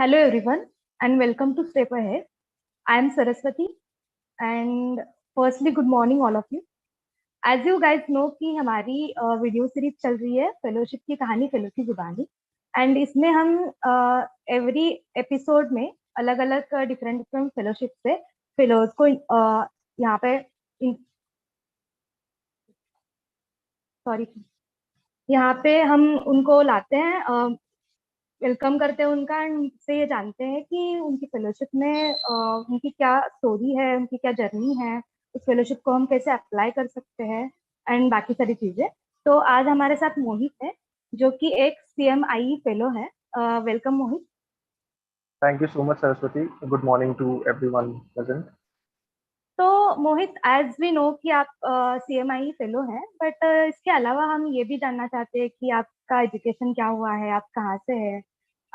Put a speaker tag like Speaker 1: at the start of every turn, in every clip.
Speaker 1: Hello everyone and welcome to Step Ahead. I am Saraswati and firstly good morning all of you. As you guys know कि हमारी video series चल रही है fellowship की कहानी fellow की जुबानी एंड इसमें हम एवरी एपिसोड में अलग अलग डिफरेंट फेलोशिप से फेलोज को यहाँ पे सॉरी यहाँ पे हम उनको लाते हैं, वेलकम करते हैं उनका एंड उनसे ये जानते हैं कि उनकी फेलोशिप में उनकी क्या स्टोरी है, उनकी क्या जर्नी है, उस फेलोशिप को हम कैसे अप्लाई कर सकते हैं एंड बाकी सारी चीजें। तो आज हमारे साथ मोहित है जो कि एक CMiE फेलो है। Welcome Mohit.
Speaker 2: Thank you so much, Saraswati. Good morning to everyone present.
Speaker 1: तो मोहित, एज वी नो कि आप CMiE फेलो हैं, बट इसके अलावा हम ये भी जानना चाहते हैं कि आपका एजुकेशन क्या हुआ है, आप कहाँ से हैं,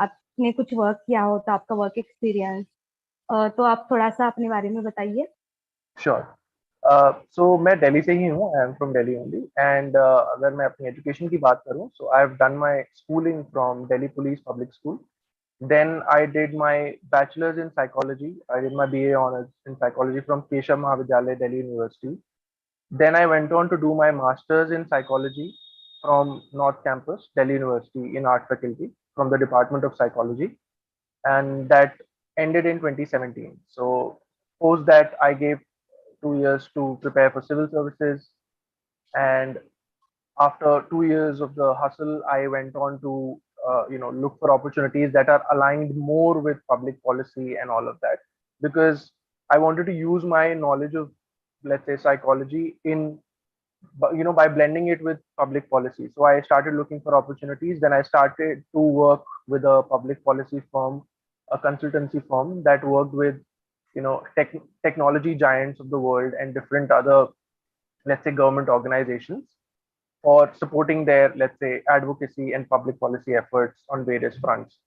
Speaker 1: आपने कुछ वर्क किया हो तो आपका वर्क एक्सपीरियंस, तो आप थोड़ा सा अपने बारे में बताइए।
Speaker 2: Sure. So मैं दिल्ली से ही हूँ. I am from Delhi only. And अगर मैं अपनी education की बात करूँ, so I have done my schooling from Delhi Police Public School. Then I did my bachelor's in psychology. I did my BA honors in psychology from Keshav Mahavidyalaya, Delhi University. Then I went on to do my master's in psychology from North Campus, Delhi University in art faculty from the Department of Psychology. And that ended in 2017. So post that I gave 2 years to prepare for civil services, and after 2 years of the hustle, I went on to look for opportunities that are aligned more with public policy and all of that, because I wanted to use my knowledge of, let's say, psychology in by blending it with public policy. So I started looking for opportunities. Then I started to work with a public policy firm, a consultancy firm that worked with technology giants of the world and different other, let's say, government organizations for supporting their, let's say, advocacy and public policy efforts on various fronts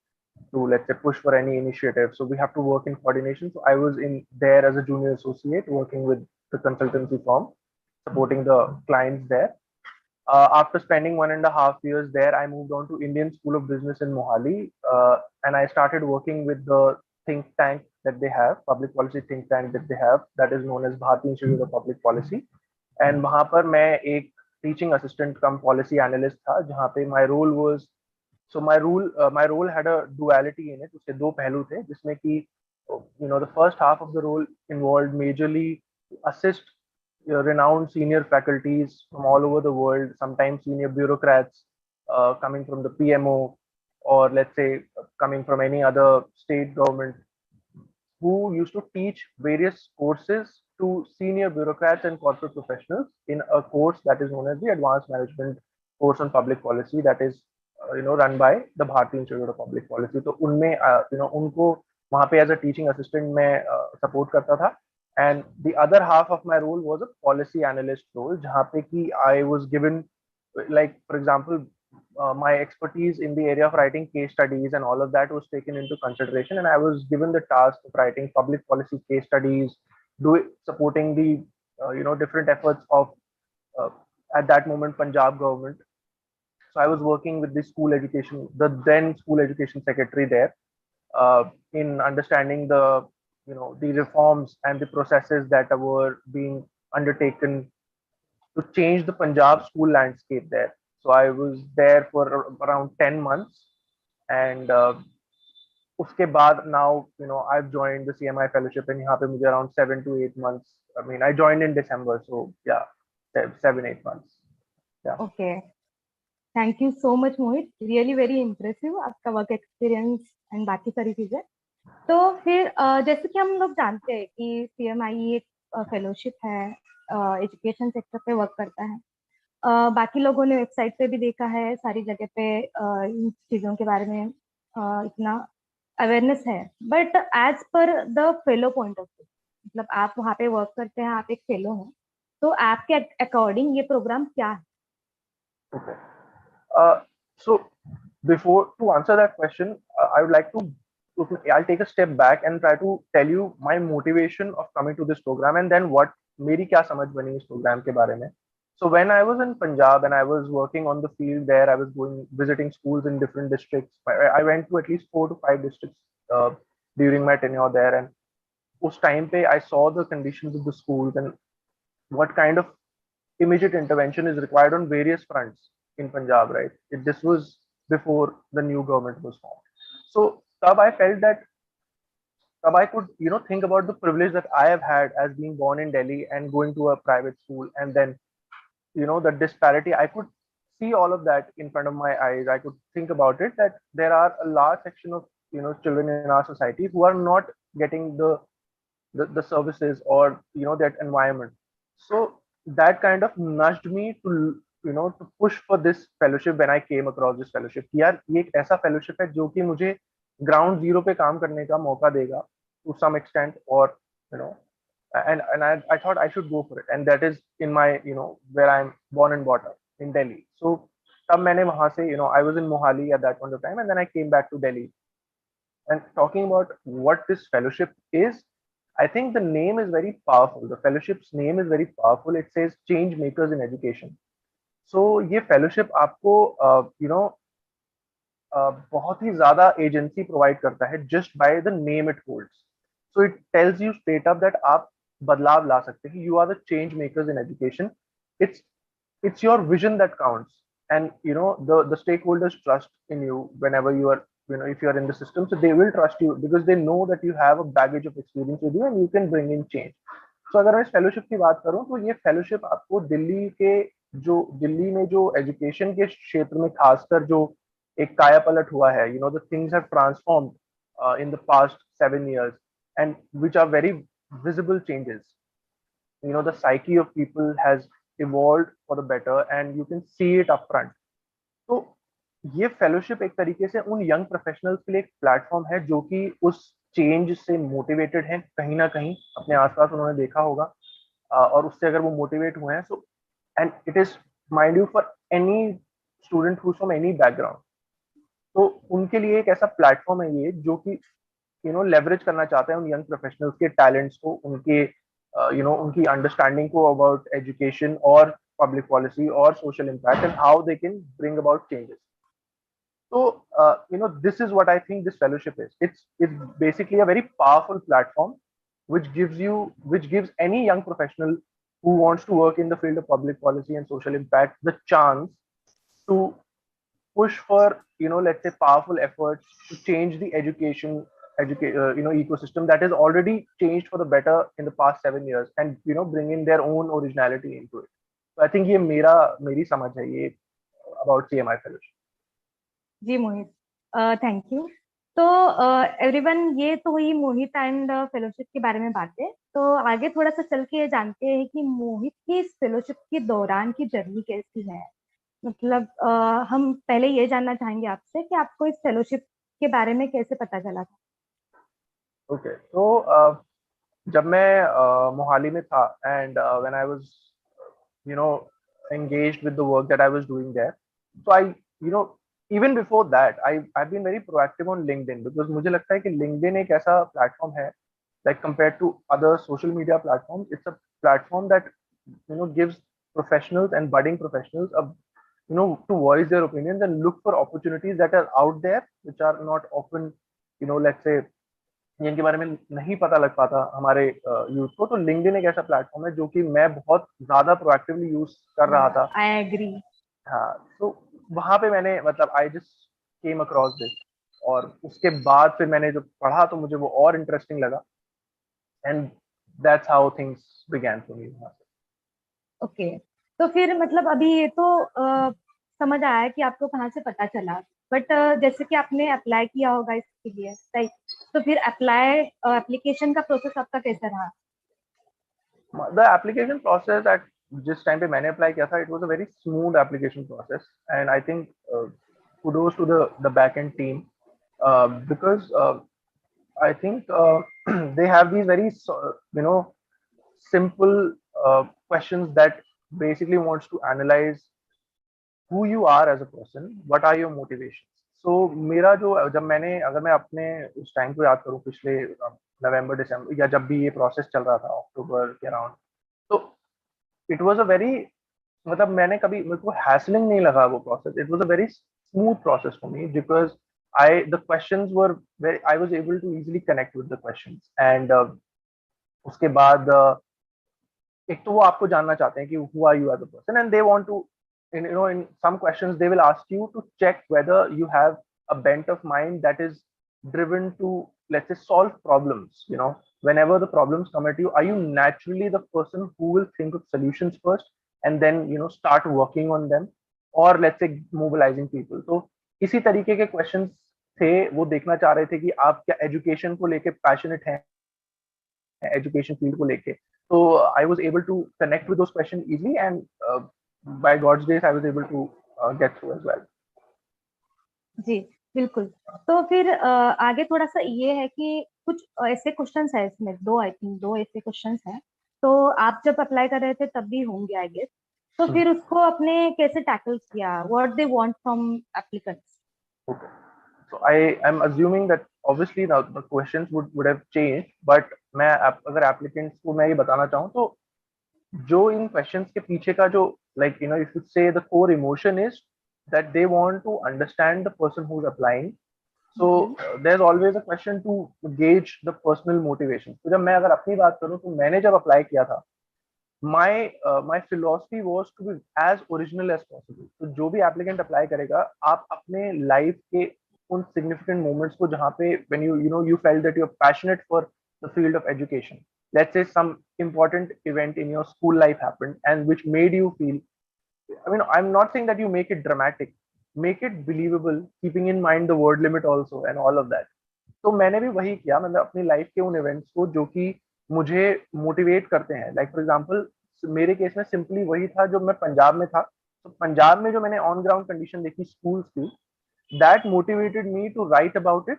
Speaker 2: to, let's say, push for any initiative. So we have to work in coordination. So I was in there as a junior associate working with the consultancy firm, supporting the clients there. After spending 1.5 years there, I moved on to Indian School of Business in Mohali, and I started working with the think tank that they have, public policy think tank that they have, that is known as Bharati Institute of Public Policy. And वहाँ पर मैं एक teaching assistant कम policy analyst था, जहाँ पे my role was, so my role had a duality in it. उसके दो पहलू थे, जिसमें कि the first half of the role involved majorly to assist renowned senior faculties from all over the world, sometimes senior bureaucrats coming from the PMO, or let's say coming from any other state government, who used to teach various courses to senior bureaucrats and corporate professionals in a course that is known as the Advanced Management Course on Public Policy, that is run by the Bharati Institute of Public Policy. तो उनमें उनको वहाँ पे as a teaching assistant मैं support करता था. And the other half of my role was a policy analyst role, जहाँ पे कि I was given, like, for example, my expertise in the area of writing case studies and all of that was taken into consideration, and I was given the task of writing public policy case studies, supporting the different efforts of at that moment Punjab government. So I was working with the then school education secretary there, in understanding the reforms and the processes that were being undertaken to change the Punjab school landscape there. So I was there for around 10 months, and उसके बाद now I've joined the CMI fellowship, and यहाँ पे मुझे around 7 to 8 months. I mean, I joined in December, so yeah, 7-8 months. Yeah.
Speaker 1: Okay, thank you so much Mohit, really very impressive आपका work experience and बाकी सारी चीजें। तो फिर जैसे कि हम लोग जानते हैं कि CMiE एक फेलोशिप है, एजुकेशन सेक्टर पे वर्क करता है। बाकी लोगों ने वेबसाइट पे भी देखा है, सारी जगह पे इन चीजों के बारे में इतना अवेयरनेस है, but as per the fellow point of view, मतलब आप वहाँ पे वर्क करते हैं, आप एक फेलो हैं, तो आपके अकॉर्डिंग ये प्रोग्राम क्या है?
Speaker 2: Okay. So before to answer that question, I would like to I'll take a step back and try to tell you my motivation of coming to this program, and then what मेरी क्या समझ बनी इस program के बारे में. So when I was in Punjab and I was working on the field there, I was going visiting schools in different districts. I went to at least 4 to 5 districts during my tenure there, and उस time पे I saw the conditions of the schools and what kind of immediate intervention is required on various fronts in Punjab, right? This was before the new government was formed. So tab I felt that tab I could, think about the privilege that I have had as being born in Delhi and going to a private school, and then, the disparity. I could see all of that in front of my eyes. I could think about it that there are a large section of, children in our society who are not getting the services or that environment. So that kind of nudged me to push for this fellowship when I came across this fellowship कि यार ये एक ऐसा fellowship है जो कि मुझे ground zero पे काम करने का मौका देगा to some extent, or you know and I thought I should go for it, and that is in my where I'm born and brought up in Delhi. So तब मैंने वहां से I was in Mohali at that point of time, and then I came back to Delhi. And talking about what this fellowship is, I think the name is very powerful. The fellowship's name is very powerful. It says Changemakers in Education. So ये fellowship आपको बहुत ही ज़्यादा agency provide करता है just by the name it holds. So it tells you straight up that आप बदलाव ला सकते हैं. You are the change makers in education. It's your vision that counts, and the stakeholders trust in you whenever you are if you are in the system, so they will trust you because they know that you have a baggage of experience with you and you can bring in change. So अगर मैं इस fellowship की बात करूं तो ये fellowship आपको दिल्ली में जो एजुकेशन के क्षेत्र में खासकर जो एक काया पलट हुआ है, the things have transformed in the past 7 years, and which are very visible changes. The psyche of people has evolved for the better and you can see it up front. तो ये फेलोशिप एक तरीके से उन young professionals के लिए एक platform है जो कि उस चेंज से मोटिवेटेड हैं, कहीं ना कहीं अपने आसपास उन्होंने देखा होगा और उससे अगर वो मोटिवेट हुए हैं. So and it is mind you for any student who from any background. तो उनके लिए एक ऐसा प्लेटफॉर्म है ये जो कि लेवरेज करना चाहता है उन यंग प्रोफेशनल्स के टैलेंट्स को, उनके उनकी अंडरस्टैंडिंग को अबाउट एजुकेशन और public policy or social impact and how they can bring about changes. So this is what I think this fellowship is. It's basically a very powerful platform which gives any young professional who wants to work in the field of public policy and social impact the chance to push for let's say powerful efforts to change the ecosystem that has already changed for the better in the past 7 years, and bring in their own originality into it. So I think ये मेरी समझ है ये about CMI fellowship.
Speaker 1: जी Mohit, thank you. तो everyone, ये तो हुई मोहित एंड फेलोशिप के बारे में बातें. तो आगे थोड़ा सा चल के जानते हैं कि मोहित की इस फेलोशिप के दौरान की जर्नी कैसी है. मतलब हम पहले ये जानना चाहेंगे आपसे कि आपको इस फेलोशिप के बारे में कैसे पता चला था.
Speaker 2: ओके, तो जब मैं मोहाली में था and when I was engaged with the work that I was doing there, so I even before that I've been very proactive on LinkedIn because मुझे लगता है कि LinkedIn एक ऐसा platform है, like compared to other social media platforms, it's a platform that gives professionals and budding professionals to voice their opinions and look for opportunities that are out there which are not often let's say जिनके बारे में नहीं पता लग पाता हमारे youth को. तो लिंक्डइन एक ऐसा प्लेटफॉर्म है जो कि मैं बहुत ज्यादा प्रोएक्टिवली यूज कर रहा था.
Speaker 1: I agree.
Speaker 2: हाँ, तो वहां पे मैंने मतलब I just came across this, और उसके बाद फिर मैंने जब पढ़ा तो मुझे वो और इंटरेस्टिंग लगा, and that's how things began for me.
Speaker 1: Okay, तो फिर मतलब अभी ये तो समझ आया कि आपको कहाँ से पता चला, बट जैसे कि आपने अप्लाई किया होगा इसके लिए, राइट? तो फिर एप्लीकेशन का प्रोसेस आपका कैसा रहा?
Speaker 2: द एप्लीकेशन प्रोसेस एट जिस टाइम पे मैंने अप्लाई किया था, it was a very smooth application process, and I think kudos to the back end team because I think they have these very simple questions that basically wants to analyze who you are as a person, what are your motivations. So मेरा जो अगर मैं अपने उस time को याद करूँ, पिछले नवंबर दिसंबर या जब भी ये प्रोसेस चल रहा था अक्टूबर के अराउंड, तो इट वाज अ वेरी मतलब मैंने कभी, मेरे को हैसलिंग नहीं लगा वो process. It was a very smooth process for me because I the questions were very, I was able to easily connect with the questions. And उसके बाद एक तो वो आपको जानना चाहते हैं कि who are you as a person, and they want to, in some questions they will ask you to check whether you have a bent of mind that is driven to, let's say, solve problems. Whenever the problems come at you, are you naturally the person who will think of solutions first and then start working on them, or let's say mobilizing people. तो इसी तरीके के questions थे. वो देखना चाह रहे थे कि आप क्या एजुकेशन को लेके पैशनेट हैं, एजुकेशन फील्ड को लेके. तो I was able to connect with those question easily, and by God's grace I was able to get through as well.
Speaker 1: जी बिल्कुल. तो फिर आगे थोड़ा सा ये है कि कुछ ऐसे क्वेश्चंस है इसमें, दो आई थिंक दो ऐसे क्वेश्चंस हैं. तो आप जब अप्लाई कर रहे थे तब भी होंगे आई गेस. तो फिर उसको आपने कैसे टैकल किया? What they want from applicants?
Speaker 2: Okay. So I'm assuming that obviously the questions would have changed, but मैं अगर applicants को मैं ये बताना चाहूँ तो जो इन questions के पीछे का जो, like you should say the core emotion is that they want to understand the person who's applying. So there's always a question to gauge the personal motivation. तो जब मैं अगर अपनी बात करूँ तो मैंने जब अप्लाई किया था, my philosophy was to be as original as possible. तो जो भी applicant apply करेगा, आप अपने life के उन significant moments को जहाँ पे when you felt that you're passionate for the field of education. Let's say some important event in your school life happened and which made you feel, I mean, I'm not saying that you make it dramatic, make it believable, keeping in mind the word limit also and all of that. तो मैंने भी वही किया. मतलब अपनी life के उन events को जो कि मुझे मोटिवेट करते हैं. लाइक फॉर एग्जांपल मेरे केस में सिंपली वही था. जब मैं पंजाब में था, तो पंजाब में जो मैंने ऑन ग्राउंड कंडीशन देखी स्कूल्स की, that motivated me to write about it.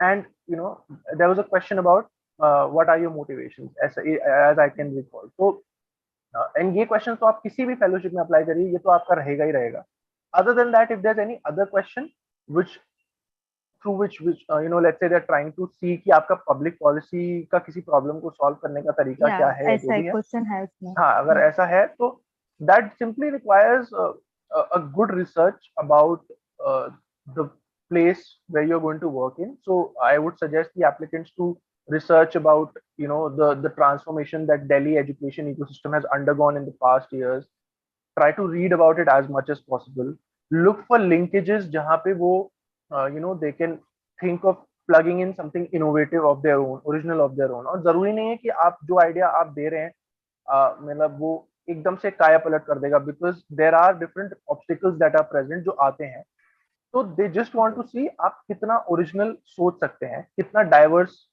Speaker 2: And there was a question about what are your motivations as I can recall. तो एंड ये क्वेश्चन तो आप किसी भी फेलोशिप में अप्लाई करिए, ये तो आपका रहेगा ही रहेगा. Other than that, if there is any other question which through which let's say they're trying to see कि आपका पब्लिक पॉलिसी का किसी प्रॉब्लम को सॉल्व करने का तरीका क्या है, जो
Speaker 1: ऐसा
Speaker 2: भी
Speaker 1: एक
Speaker 2: है.
Speaker 1: क्वेश्चन है उसमें.
Speaker 2: हाँ, अगर ऐसा है तो that simply requires a good research about the place where you're going to work in. So I would suggest the applicants to research about the transformation that Delhi education ecosystem has undergone in the past years. Try to read about it as much as possible. Look for linkages जहाँ पे वो they can think of plugging in something innovative of their own, original of their own. और जरूरी नहीं है कि आप जो आइडिया आप दे रहे हैं मतलब वो एकदम से काया पलट कर देगा, because there are different obstacles that are present जो आते हैं. तो they just want to see आप कितना ओरिजिनल सोच सकते हैं, कितना डाइवर्स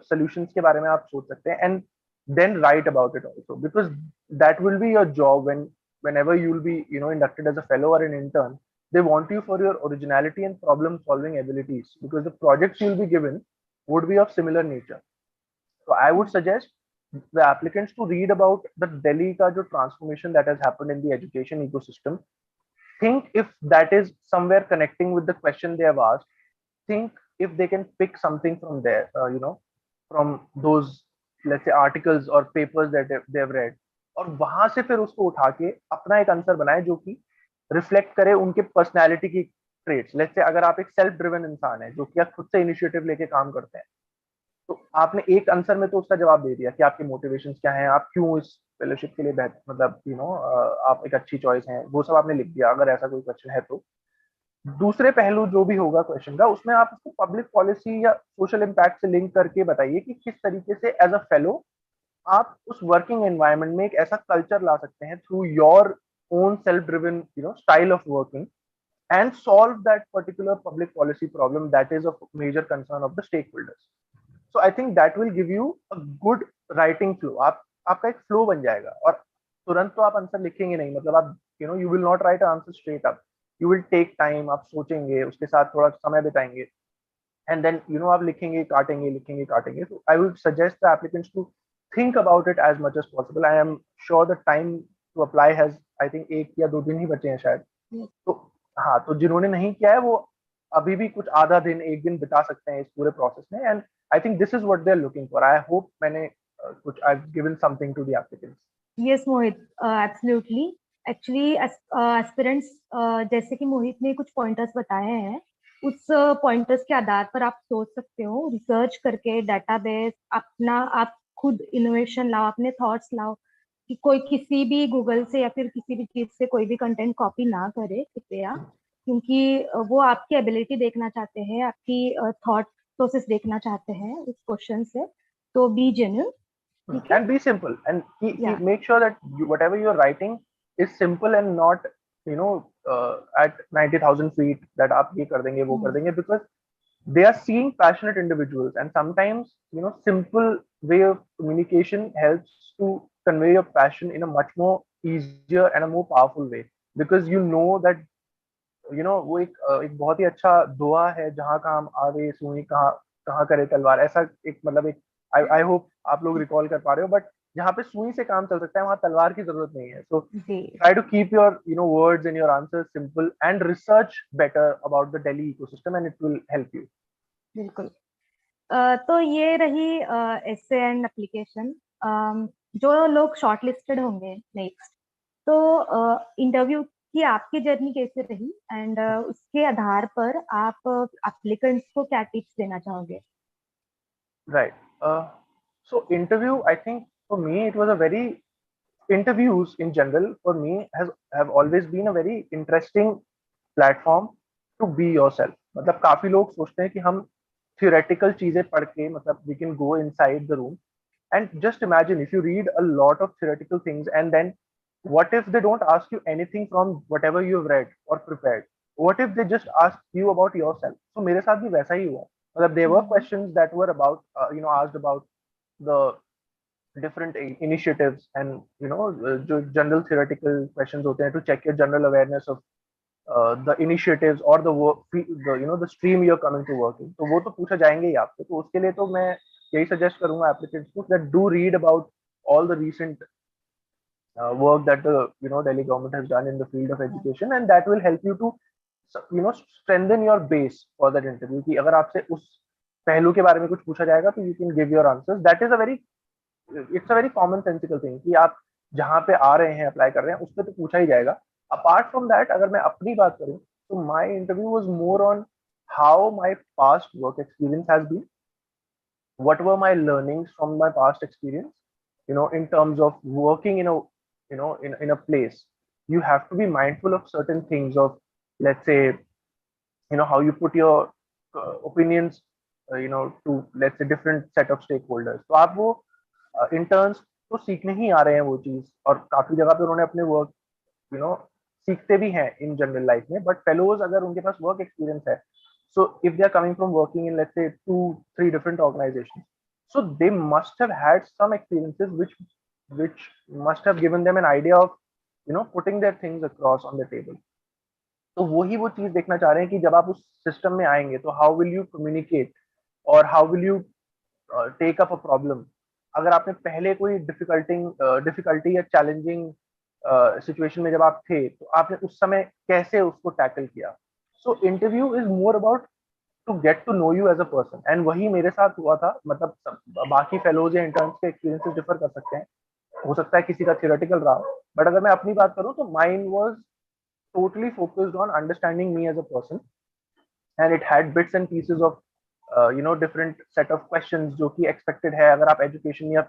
Speaker 2: सॉल्यूशंस के बारे में आप सोच सकते हैं, and then write about it also, because that will be your job whenever you will be inducted as a fellow or an intern. They want you for your originality and problem solving abilities, because the projects you will be given would be of similar nature. So I would suggest the applicants to read about the Delhi ka jo transformation that has happened in the education ecosystem. Think if that is somewhere connecting with the question they have asked. Think if they can pick something from there, from those, let's say, articles or papers that they have read, और वहां से फिर उसको उठा के अपना एक answer बनाए जो कि रिफ्लेक्ट करे उनके पर्सनैलिटी की ट्रेट्स. लेट्स से अगर आप एक सेल्फ ड्रिवन इंसान है जो कि आप खुद से इनिशिएटिव लेके काम करते हैं, तो आपने एक आंसर में तो उसका जवाब दे दिया कि आपके मोटिवेशन क्या हैं, आप क्यों इस फेलोशिप के लिए मतलब आप एक अच्छी चॉइस हैं, वो सब आपने लिख दिया. अगर ऐसा कोई क्वेश्चन है तो दूसरे पहलू जो भी होगा क्वेश्चन का, उसमें आप उसको पब्लिक पॉलिसी या सोशल इम्पैक्ट से लिंक करके बताइए कि किस तरीके से एज अ फेलो आप उस वर्किंग एनवायरनमेंट में एक ऐसा कल्चर ला सकते हैं through your own self driven style of working, and solve that particular public policy problem that is of major concern of the stakeholders. So I think that will give you a good writing flow. आपका एक flow बन जाएगा, और तुरंत तो आप answer लिखेंगे नहीं. मतलब आप you will not write an answer straight up. You will take time, आप सोचेंगे, उसके साथ थोड़ा समय बिताएंगे, and then आप लिखेंगे काटेंगे. So I would suggest the applicants to think about it as much as possible. I am sure the time to apply has, I think, 1 या 2 दिन ही बचे हैं शायद. तो हाँ, तो जिन्होंने नहीं किया है वो अभी भी कुछ आधा दिन 1 दिन बिता सकते हैं इस पूरे प्रोसेस में. And I think this is what they are looking for. I hope मैंने कुछ I given something to the applicants.
Speaker 1: Yes, Mohit, absolutely. Actually aspirants, जैसे कि मोहित ने कुछ पॉइंटर्स बताए हैं, उस पॉइंटर्स के आधार पर आप सोच सकते हो, रिसर्च करके डेटाबेस अपना, आप खुद इनोवेशन लाओ, अपने थॉट्स लाओ, कि कोई किसी भी गूगल से या फिर किसी भी चीज से कोई भी कंटेंट कॉपी ना करे कृपया, क्योंकि वो आपकी एबिलिटी देखना चाहते हैं, आपकी थॉट प्रोसेस देखना चाहते हैं उस क्वेश्चन से, तो बी जेन्युइन, ठीक है।
Speaker 2: And be simple and
Speaker 1: या
Speaker 2: make sure that whatever you're writing is simple and not at 90,000 feet that आप ये कर देंगे वो कर देंगे, because they are seeing passionate individuals, and sometimes simple way of communication helps to convey your passion in a much more easier and a more powerful way, because that वो एक बहुत ही अच्छा दुआ है, जहाँ काम आवे सुई कहाँ कहाँ करे तलवार, ऐसा एक मतलब एक आई होप आप लोग रिकॉल कर पा रहे हो, बट जहाँ पे सुई से काम चल सकता है वहाँ तलवार की जरूरत नहीं है. सो
Speaker 1: जी
Speaker 2: try to keep your words and your answers simple and research better about the Delhi ecosystem, and it will help you.
Speaker 1: बिल्कुल। तो ये रही एसे एंड एप्लीकेशन। जो लोग शॉर्ट लिस्टेड होंगे नेक्स्ट, तो इंटरव्यू की आपकी जर्नी कैसे रही, एंड उसके आधार पर आप एप्लीकेंट्स को क्या टिप्स देना चाहोगे?
Speaker 2: Right. So interview, I think for me it was a very interviews in general for me have always been a very interesting platform to be yourself. मतलब काफी लोग सोचते हैं कि हम theoretical चीजें पढ़ के मतलब we can go inside the room, and just imagine if you read a lot of theoretical things and then what if they don't ask you anything from whatever you've read or prepared? What if they just ask you about yourself? So मेरे साथ भी वैसा ही हुआ. मतलब there were questions that were about asked about the different initiatives and जो general theoretical questions होते हैं to check your general awareness of the initiatives or the work, the stream you're coming to work in. तो वो तो पूछा जाएंगे ही आपसे, तो उसके लिए तो मैं यही सजेस्ट करूंगा applicants को that do read about all the recent work that the Delhi government has done in the field of education, and that will help you to strengthen your base for that interview. कि अगर आपसे उस पहलू के बारे में कुछ पूछा जाएगा तो you can give your answers. That is a very it's a very common sensical thing कि आप जहाँ पे आ रहे हैं अप्लाई कर रहे हैं उस पर तो पूछा ही जाएगा. अपार्ट फ्रॉम दैट अगर मैं अपनी बात करूँ तो my interview was more on how my past work experience has been, what were my learnings from my past experience, in terms of working in a place. You have to be mindful of certain things of, let's say, how you put your opinions to, let's say, different set of stakeholders. तो आप वो interns तो सीखने ही आ रहे हैं वो चीज, और काफी जगह पे उन्होंने अपने वर्क सीखते भी हैं इन जनरल लाइफ में, बट फेलोज अगर उनके पास वर्क एक्सपीरियंस है, so if they are coming from working in, let's say, 2-3 different organizations, so they must have had some experiences which must have given them an idea of putting their things across on the table. तो वही वो चीज देखना चाह रहे हैं कि जब आप उस सिस्टम में आएंगे तो हाउ विल यू कम्युनिकेट और how will you take up a problem. अगर आपने पहले कोई डिफिकल्टी या चैलेंजिंग सिचुएशन में जब आप थे तो आपने उस समय कैसे उसको टैकल किया. So interview is more about to get to know you as a person, and वही मेरे साथ हुआ था. मतलब बाकी फेलोज या इंटर्न्स के एक्सपीरियंसेस डिफर कर सकते हैं, हो सकता है किसी का थियोरेटिकल रहा हो, बट अगर मैं अपनी बात करूं तो mind was totally focused on understanding me as a person, and it had bits and pieces of different set of questions जो कि expected है अगर आप एजुकेशन या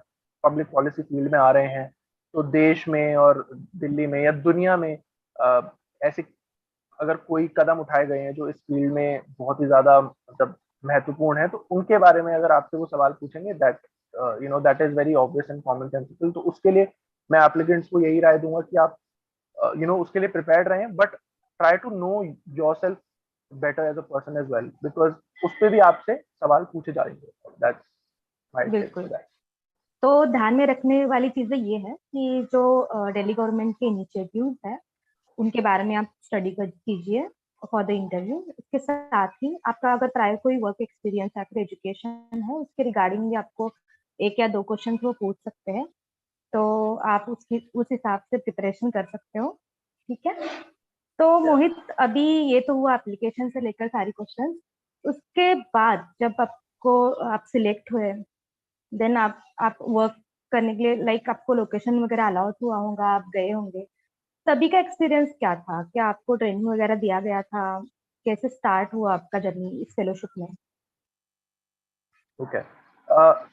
Speaker 2: पब्लिक पॉलिसी फील्ड में आ रहे हैं. तो देश में और दिल्ली में या दुनिया में ऐसे अगर कोई कदम उठाए गए हैं जो इस फील्ड में बहुत ही ज्यादा मतलब महत्वपूर्ण है, तो उनके बारे में अगर आपसे वो सवाल पूछेंगे, that is very obvious and common sensible. तो उसके लिए मैं एप्लीकेंट्स को यही राय दूंगा कि आप उसके लिए प्रिपेयर्ड रहें, but try to know yourself better as a person as well, because उस पे भी आपसे सवाल पूछे जाएंगे. दैट्स माय टेक फॉर
Speaker 1: बिल्कुल।
Speaker 2: दैट.
Speaker 1: तो ध्यान में रखने वाली चीजें ये है कि जो दिल्ली गवर्नमेंट के इनिशिएटिव्स है उनके बारे में आप स्टडी कर कीजिए फॉर द इंटरव्यू। इसके साथ ही आपका अगर प्रायर कोई वर्क एक्सपीरियंस या फिर एजुकेशन है उसके रिगार्डिंग भी आपको 1 या 2 क्वेश्चन वो पूछ सकते हैं, तो आप उस हिसाब से प्रिपरेशन कर सकते हो, ठीक है। तो मोहित, अभी ये तो हुआ एप्लीकेशन से लेकर सारी क्वेश्चन, उसके बाद जब आप सिलेक्ट हुए, देन आप वर्क करने के लिए, लाइक आपको लोकेशन वगैरह अलाउड हुआ होगा, आप गए होंगे, तभी का एक्सपीरियंस क्या था? क्या आपको ट्रेनिंग वगैरह दिया गया था? कैसे स्टार्ट हुआ आपका जर्नी इस फेलोशिप में?
Speaker 2: ओके,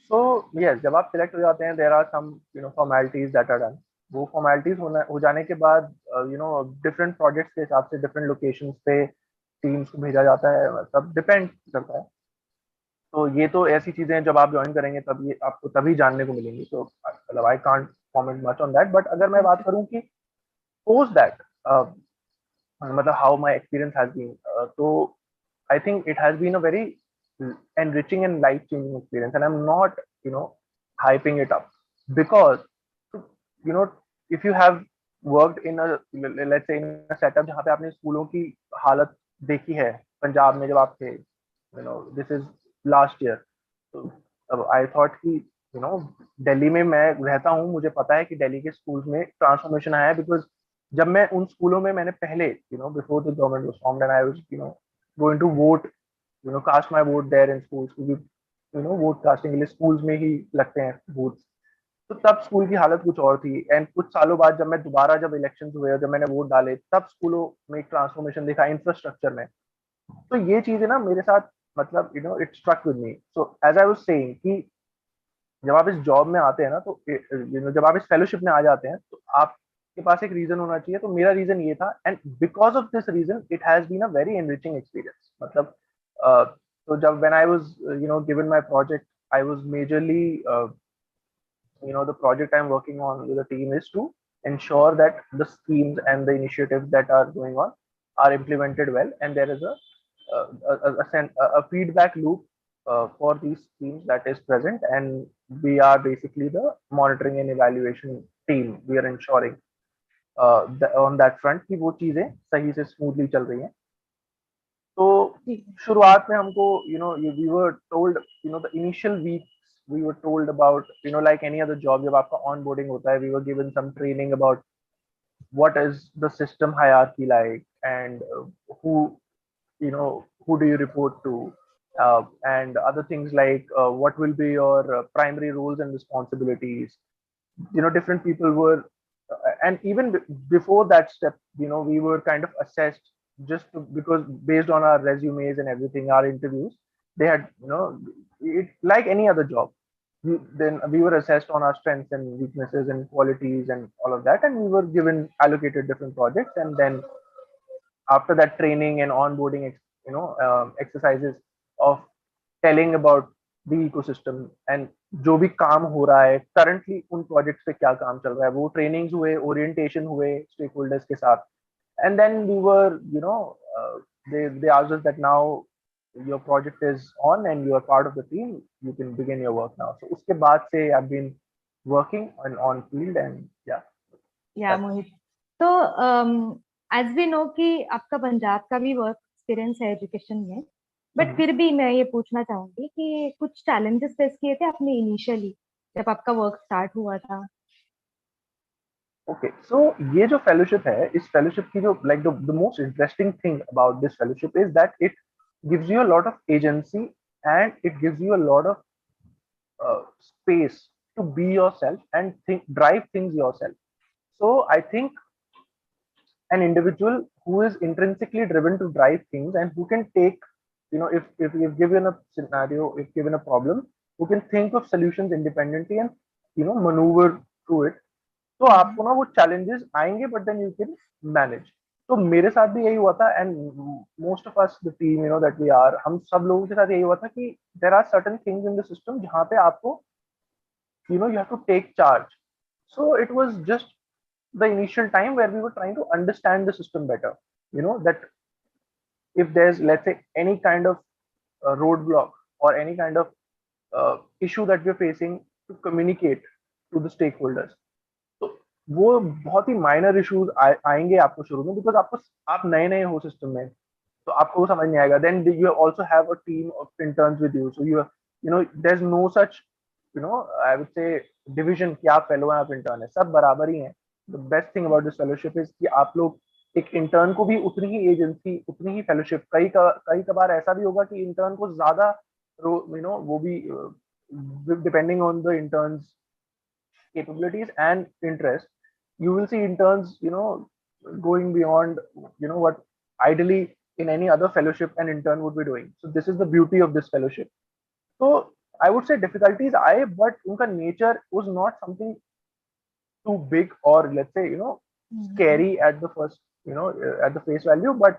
Speaker 2: सो यस, जब आप सिलेक्ट हो जाते हैं, there are some formalities that are done. वो फॉर्मेलिटीज हो जाने के बाद डिफरेंट प्रोजेक्ट्स के हिसाब से डिफरेंट लोकेशंस पे टीम्स को भेजा जाता है, मतलब डिपेंड करता है। तो ये तो ऐसी चीजें हैं, जब आप ज्वाइन करेंगे तब ये आपको तभी जानने को मिलेंगी। तो मतलब I can't comment much on that, but अगर मैं बात करूं कि पोस्ट दैट, मतलब how my experience has been, तो I think it has been a very enriching and life-changing experience, and I'm not, hyping it up because, you know, if you have worked in a, let's say, in a setup जहाँ पे आपने स्कूलों की हालत देखी है, पंजाब में जब आप थे, this is last year, तो अब I thought कि, दिल्ली में मैं रहता हूँ, मुझे पता है कि दिल्ली के स्कूल्स में ट्रांसफॉर्मेशन आया है, बिकॉज जब मैं उन स्कूलों में मैंने पहले, before the government was formed and I was, going to vote, cast my vote there in schools, क्योंकि वोट कास्टिंग के लिए स्कूल्स में ही लगते हैं वोट। तो तब स्कूल की हालत कुछ और थी, एंड कुछ सालों बाद जब मैं दोबारा, जब इलेक्शन हुए और जब मैंने वोट डाले, तब स्कूलों में एक ट्रांसफॉर्मेशन देखा इंफ्रास्ट्रक्चर में। तो ये चीजें ना मेरे साथ, मतलब it struck with me. So as I was saying कि जब आप इस जॉब में आते हैं ना, तो जब आप इस फेलोशिप में आ जाते हैं, तो आपके पास एक रीजन होना चाहिए। तो मेरा रीजन ये था, and because of this reason it has been a very enriching experience. मतलब तो जब when I was given my project, I was majorly, the project I'm working on with the team is to ensure that the schemes and the initiatives that are going on are implemented well, and there is a feedback loop for these schemes that is present, and we are basically the monitoring and evaluation team. We are ensuring on that front कि वो चीजें सही से smoothly चल रही हैं। तो शुरुआत में हमको, we were told, the initial weeks we were told about, like any other job, जब आपका onboarding होता है, we were given some training about what is the system hierarchy like, and who, who do you report to, and other things like what will be your primary roles and responsibilities. Different people were, and even before that step, we were kind of assessed, just because based on our resumes and everything, our interviews, they had, it like any other job. Then we were assessed on our strengths and weaknesses and qualities and all of that, and we were given allocated different projects. And then after that training and onboarding, exercises of telling about the ecosystem and जो भी काम हो रहा है currently, उन projects पे क्या काम चल रहा है, वो trainings हुए, orientation हुए stakeholders के साथ, and then we were, they asked us that now your project is on and you are part of the team, you can begin your work now. So उसके बाद से I've been working on field, and
Speaker 1: या मोहित, तो as we know कि आपका पंजाब का भी work experience है एजुकेशन में, बट फिर भी मैं ये पूछना चाहूंगी कि कुछ चैलेंजेस फेस किए थे आपने इनिशियली जब आपका वर्क स्टार्ट हुआ था?
Speaker 2: ओके, सो ये जो फेलोशिप है, इस फेलोशिप की जो, like, the most interesting thing about this fellowship is that it gives you a lot of agency, and it gives you a lot of space to be yourself and drive things yourself. So I think an individual who is intrinsically driven to drive things, and who can take, if you've given a scenario, if given a problem, who can think of solutions independently and, maneuver through it, तो आपको ना वो challenges आएंगे, but then you can manage. तो मेरे साथ भी यही हुआ था, and most of us, the team, that we are, हम सब लोगों के साथ यही हुआ था कि there are certain things in the system जहाँ पे आपको, you have to take charge. So it was just the initial time where we were trying to understand the system better. That if there's, let's say, any kind of roadblock or any kind of issue that we're facing, to communicate to the stakeholders. तो वो बहुत ही minor issues आएंगे आपको शुरू में, because आप नए नए हो सिस्टम में, तो आपको वो समझ नहीं आएगा. Then you also have a team of interns with you, so there is no such, I would say, division कि आप फेलो हैं, आप इंटर्न है, सब बराबर ही हैं. The best thing about this fellowship is कि आप लोग, एक इंटर्न को भी उतनी ही एजेंसी, उतनी ही फेलोशिप, कई कबार ऐसा भी होगा कि इंटर्न को ज्यादा, वो भी, depending on the interns capabilities and interest, you will see interns, going beyond, what ideally in any other fellowship an intern would be doing. So this is the beauty of this fellowship. So I would say difficulties but unka nature was not something too big, or let's say, scary at the first, at the face value, but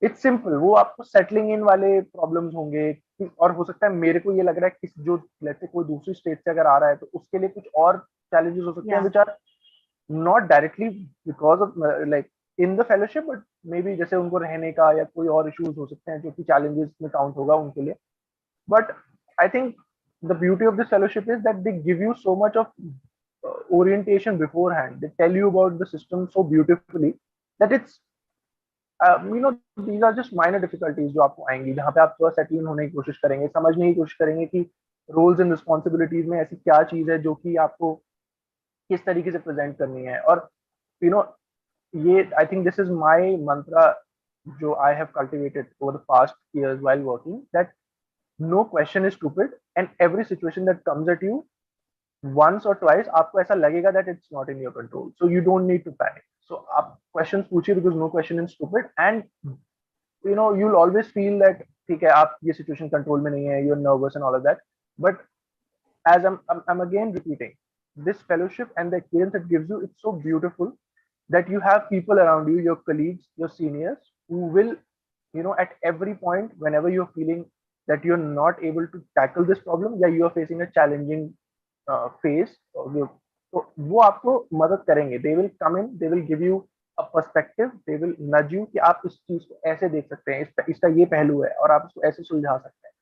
Speaker 2: it's simple. वो आपको settling in वाले problems होंगे, और हो सकता है मेरे को ये लग रहा है कि जो लेट्स से कोई दूसरी स्टेट से अगर आ रहा है तो उसके लिए कुछ और चैलेंजेस हो सकते हैं which are not directly because of like in the fellowship, but maybe जैसे उनको रहने का या कोई और इश्यूज हो सकते हैं जो कि चैलेंजेस में काउंट होगा उनके लिए. But I think the beauty of this fellowship is that they give you so much of orientation beforehand. They tell you about the system so beautifully that it's these are just minor difficulties जो आपको आएंगी, जहाँ पे आप थोड़ा settle in होने की कोशिश करेंगे, समझने की कोशिश करेंगे कि रोल्स एंड रिस्पॉन्सिबिलिटीज में ऐसी क्या चीज है जो कि आपको किस तरीके से प्रेजेंट करनी है. और ये I think this is my mantra जो I have cultivated over the past years while working, that no question is stupid and every situation that comes at you once or twice आपको ऐसा लगेगा that it's not in your control, so you don't need to panic. So आप questions पूछिए because no question is stupid, and you'll always feel that ठीक है आप ये situation control में नहीं है, you're nervous and all of that. But as I'm again repeating, this fellowship and the experience it gives you, it's so beautiful that you have people around you, your colleagues, your seniors, who will at every point whenever you're feeling that you're not able to tackle this problem, या you're facing a challenging face, तो वो आपको मदद करेंगे. They will come in, they will give you a perspective, they will नज you कि आप इस चीज को ऐसे देख सकते हैं, इसका ये पहलू है और आप इसको ऐसे सुलझा सकते हैं.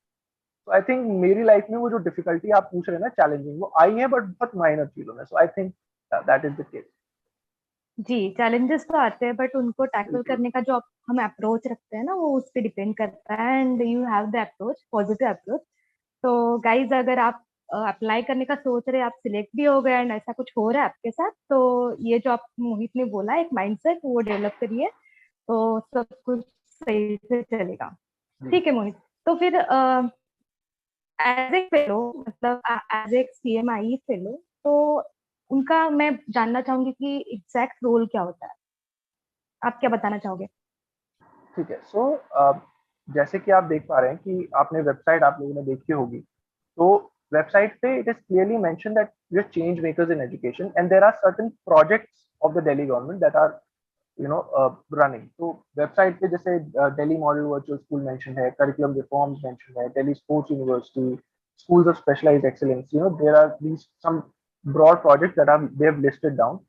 Speaker 2: तो आई थिंक मेरी लाइफ में वो जो डिफिकल्टी आप पूछ रहे हैं ना, चैलेंजिंग, वो आई है बट बहुत माइनर चीजों में. So I think that is the case.
Speaker 1: जी, चैलेंजेस तो आते हैं बट उनको टैकल करने का जो हम अप्रोच रखते हैं ना, वो उस पर डिपेंड करता है. And you have the approach, positive approach. तो गाइज अगर आप अप्लाई करने का सोच रहे, आप सिलेक्ट भी हो गए एंड ऐसा कुछ हो रहा है आपके साथ, तो ये जो आप मोहित ने बोला एक माइंडसेट, वो डेवलप करिए तो सब कुछ सही से चलेगा. ठीक है मोहित, तो फिर एज ए फेलो, मतलब एज ए CMiE फेलो, तो उनका मैं जानना चाहूंगी कि एग्जैक्ट रोल क्या होता है. आप क्या बताना चाहोगे?
Speaker 2: ठीक है. सो जैसे कि आप देख पा रहे हैं कि आपने वेबसाइट आप लोगों ने देखी होगी, तो website पे it is clearly mentioned that we are change makers in education and there are certain projects of the Delhi government that are running. तो website पे जैसे Delhi Model Virtual School mentioned है, curriculum reforms mentioned है, Delhi Sports University, schools of specialized excellence, there are these some broad projects that are they have listed down.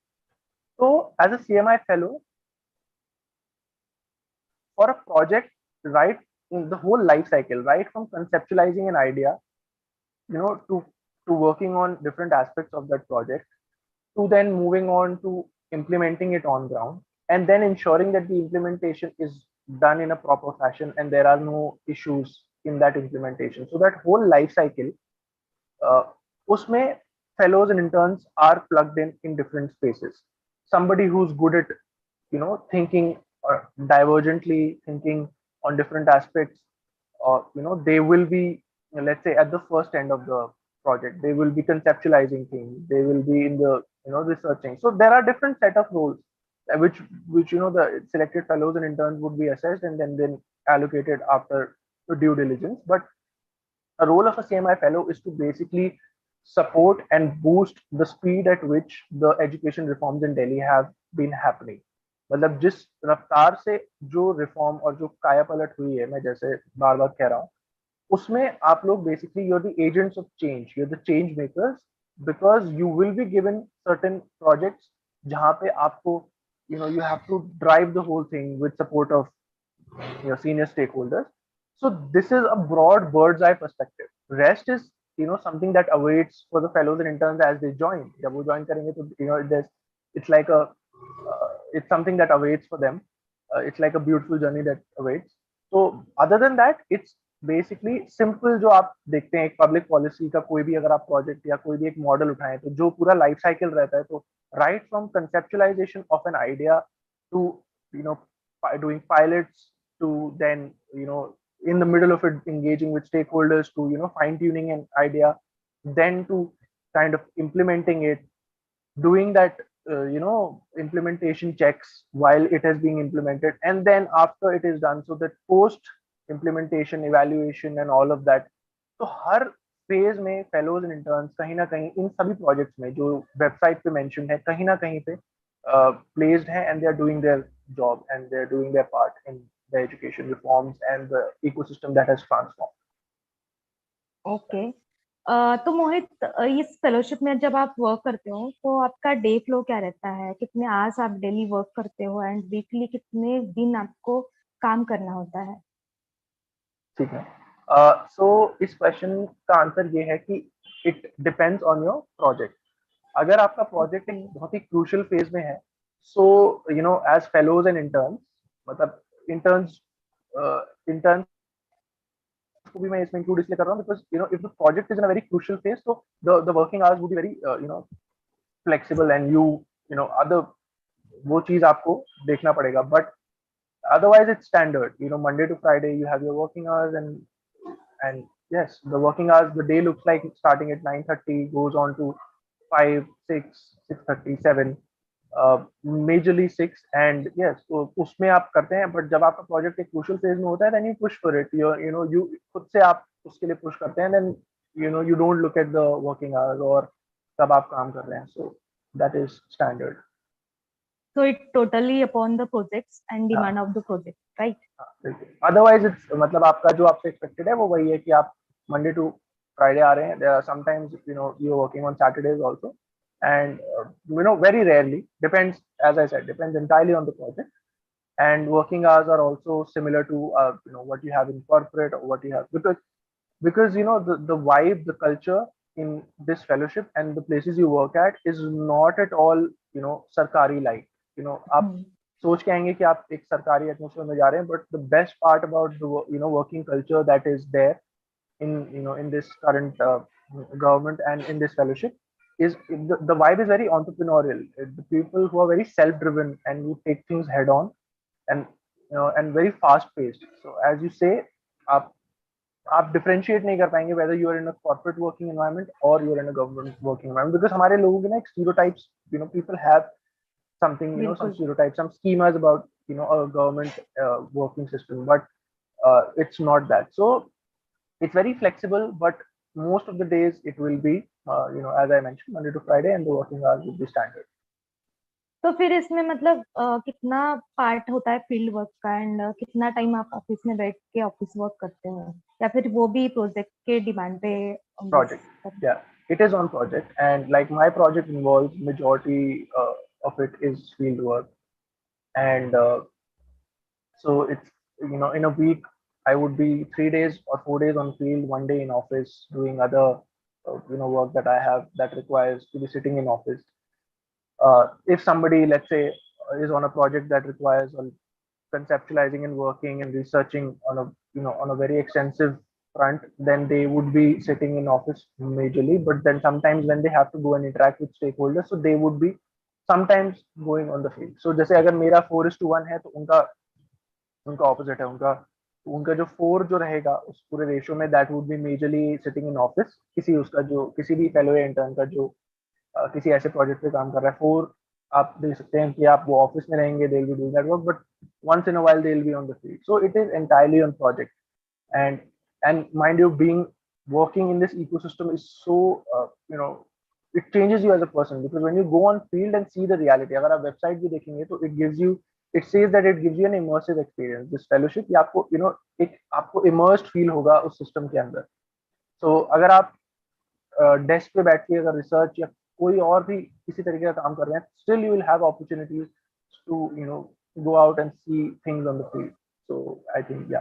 Speaker 2: So as a CMI fellow, for a project, right in the whole life cycle, right from conceptualizing an idea, to working on different aspects of that project, to then moving on to implementing it on ground, and then ensuring that the implementation is done in a proper fashion and there are no issues in that implementation. So that whole life cycle, usme fellows and interns are plugged in different spaces. Somebody who's good at thinking divergently, thinking on different aspects, or they will be, let's say, at the first end of the project, they will be conceptualizing things, they will be in the researching. So there are different set of roles which the selected fellows and interns would be assessed and then allocated after the due diligence. But a role of a CMI fellow is to basically support and boost the speed at which the education reforms in Delhi have been happening. मतलब जिस रफ्तार से जो reform और जो काया पलट हुई है, मैं जैसे बार बार कह रहा हूँ, उसमें आप लोग basically you're the agents of change, you're the change makers, because you will be given certain projects जहाँ पे आपको you have to drive the whole thing with support of your senior stakeholders. So this is a broad bird's eye perspective. Rest is something that awaits for the fellows and interns as they join. जब वो join करेंगे तो it's like a it's something that awaits for them. It's like a beautiful journey that awaits. So other than that, it's basically simple जो आप देखते हैं एक public policy का कोई भी अगर आप प्रोजेक्ट या कोई भी एक मॉडल उठाएं, तो जो पूरा लाइफ साइकिल रहता है, तो right from conceptualization of an idea to doing pilots, to then in the middle of it engaging with stakeholders, to fine tuning an idea, then to kind of implementing it, doing that implementation checks while it is being implemented, and then after it is done, so that post implementation evaluation and all of that. तो हर phase में fellows and interns कहीं ना कहीं इन सभी projects में जो website पे mention है कहीं ना कहीं पे प्लेस्ड है, and they are doing their job and they are doing their part in the education reforms and the ecosystem that has transform.
Speaker 1: Okay. तो मोहित, इस फेलोशिप में जब आप वर्क करते हो तो आपका डे फ्लो क्या रहता है? कितने आवर्स आप डेली वर्क करते हो एंड वीकली कितने दिन आपको काम करना होता है?
Speaker 2: ठीक है. सो इस क्वेश्चन का आंसर ये है कि it depends on your project. अगर आपका प्रोजेक्ट एक बहुत ही क्रूशियल फेज में है, so as fellows and interns, मतलब इंटर्न्स इंटर्न्स को भी मैं इसमें इंक्लूड इसलिए कर रहा हूँ because if the project is in a very crucial phase, तो the working hours would be very flexible, and other वो चीज आपको देखना पड़ेगा. But otherwise it's standard, Monday to Friday you have your working hours, and yes, the working hours, the day looks like starting at 9:30, goes on to 5, 6, 6:30, 7, majorly 6, and yes, तो उसमें आप करते हैं. बट जब आपका प्रोजेक्ट एक crucial phase में होता है, then you push for it, you खुद से आप उसके लिए पुश करते हैं, then you don't look at the working hours और कब आप काम कर रहे हैं. So that is standard.
Speaker 1: So it totally upon the projects and demand of the project, right?
Speaker 2: Otherwise it's मतलब आपका जो आपसे expected है वो वही है कि आप Monday to Friday आ रहे हैं. There are sometimes you're working on Saturdays also, and very rarely, depends, as I said, depends entirely on the project. And working hours are also similar to what you have in corporate or what you have, because the vibe, the culture in this fellowship and the places you work at is not at all sarkari like. आप सोच के आएंगे कि आप एक सरकारी atmosphere में जा रहे हैं, but the best part about the working culture that is there in this current government and in this fellowship is the vibe is very entrepreneurial. The people who are very self-driven and who take things head on, and and very fast-paced. So as you say, आप differentiate नहीं कर पाएंगे whether you are in a corporate working environment or you are in a government working environment, because हमारे लोगों के ना एक stereotypes, people have something, some stereotypes, some schemas about a government working system, but it's not that. So it's very flexible, but most of the days it will be as I mentioned, Monday to Friday, and the working hours will be standard.
Speaker 1: तो फिर इसमें मतलब कितना part होता है field work का, and कितना time आप ऑफिस में बैठ के ऑफिस वर्क करते हो, या फिर वो भी प्रोजेक्ट के डिमांड पे?
Speaker 2: Project, yeah, it is on project, and like my project involves majority of it is field work, and so it's in a week I would be 3 days or 4 days on field, 1 day in office doing other work that I have that requires to be sitting in office. If somebody, let's say, is on a project that requires conceptualizing and working and researching on a very extensive front, then they would be sitting in office majorly. But then sometimes when they have to go and interact with stakeholders, so they would be sometimes going on the field. So जैसे अगर मेरा 4:1 है, तो उनका opposite है. उनका जो 4 जो रहेगा उस पूरे रेशियो में, that would be majorly sitting in office. किसी भी फेलो या इंटर्न का जो किसी ऐसे प्रोजेक्ट पे काम कर रहा है, 4 आप देख सकते हैं कि आप वो ऑफिस में रहेंगे, they will be doing that work, but once in a while they will be on the field. So it is entirely on project, and mind you, being working in this ecosystem is so it changes you as a person, because when you go on field and see the reality, अगर आप website भी देखेंगे तो it says that it gives you an immersive experience. This fellowship, ये आपको एक आपको immersed feel होगा उस सिस्टम के अंदर. So अगर आप डेस्क पे बैठ के अगर रिसर्च या कोई और भी किसी तरीके का काम कर रहे हैं, still you will have opportunities to go out and see things on the field. So I think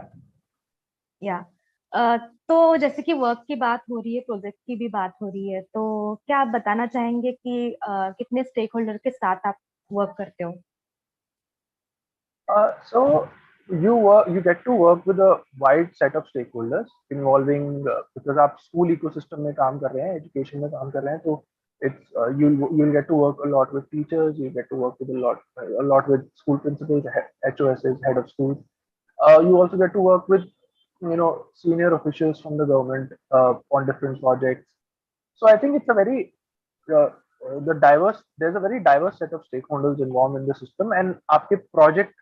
Speaker 1: तो जैसे कि वर्क की बात हो रही है, प्रोजेक्ट की भी बात हो रही है, तो क्या आप बताना चाहेंगे कि कितने स्टेक होल्डर के साथ आप वर्क करते हो?
Speaker 2: So you get to work with a wide set of stakeholders involving because आप school ecosystem में काम कर रहे हैं, education में काम कर रहे हैं, तो it's you'll get to work a lot with teachers, you get to work with a lot with school principals, HOSs, head of schools. You also get to work with senior officials from the government on different projects. So I think it's a very there's a very diverse set of stakeholders involved in the system, and आपके project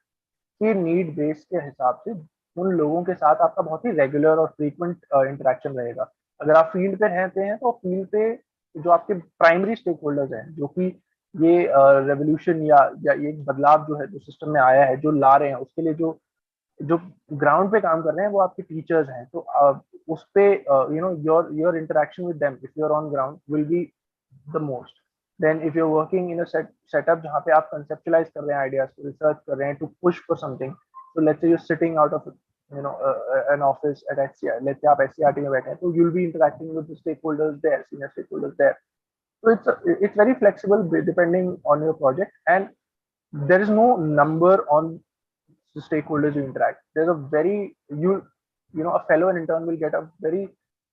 Speaker 2: के need base के हिसाब से उन लोगों के साथ आपका बहुत ही रेगुलर और फ्रीक्वेंट इंटरेक्शन रहेगा। अगर आप फील्ड पे रहते हैं तो फील्ड पे जो आपके प्राइमरी स्टेक होल्डर्स हैं, जो कि ये रेवोल्यूशन या ये बदलाव जो है जो सिस्टम में आया है, जो ला रहे हैं, उसके लिए जो जो ग्राउंड पे काम कर रहे हैं वो आपके टीचर्स हैं। तो उस पे your interaction with them if you are on ground will be the most. Then if you are working in a setup जहाँ पे आप कंसेप्चुलाइज कर रहे हैं आइडियाज को, रिसर्च कर रहे हैं to push for something, so let's say you're sitting out of an office at SCR, let's say आप SCRT में बैठे हैं, तो you'll be interacting with the stakeholders there, senior stakeholders there. So it's very flexible depending on your project, and there is no number on the stakeholders you interact. There's a very a fellow and intern will get a very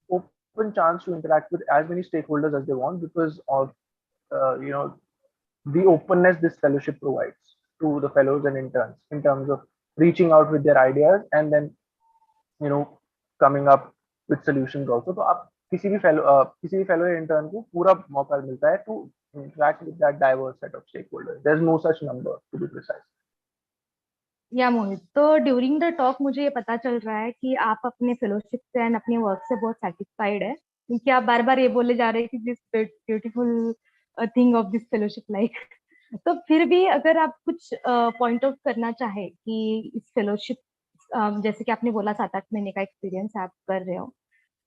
Speaker 2: open chance to interact with as many stakeholders as they want, because of the openness this fellowship provides to the fellows and interns in terms of reaching out with their ideas and then coming up with solutions also. तो आप किसी भी fellow या intern को पूरा मौका मिलता है to interact with that diverse set of stakeholders. There's no such number to be precise.
Speaker 1: या मोहित, तो ड्यूरिंग द टॉक मुझे ये पता चल रहा है कि आप अपने फेलोशिप से एंड अपने वर्क से बहुत सेटिस्फाइड है, क्योंकि आप बार बार ये बोले जा रहे हैं कि this beautiful thing of this fellowship like. तो फिर भी अगर आप कुछ पॉइंट आउट करना चाहे कि इस फेलोशिप, जैसे कि आपने बोला 7-8 महीने का एक्सपीरियंस आप कर रहे हो,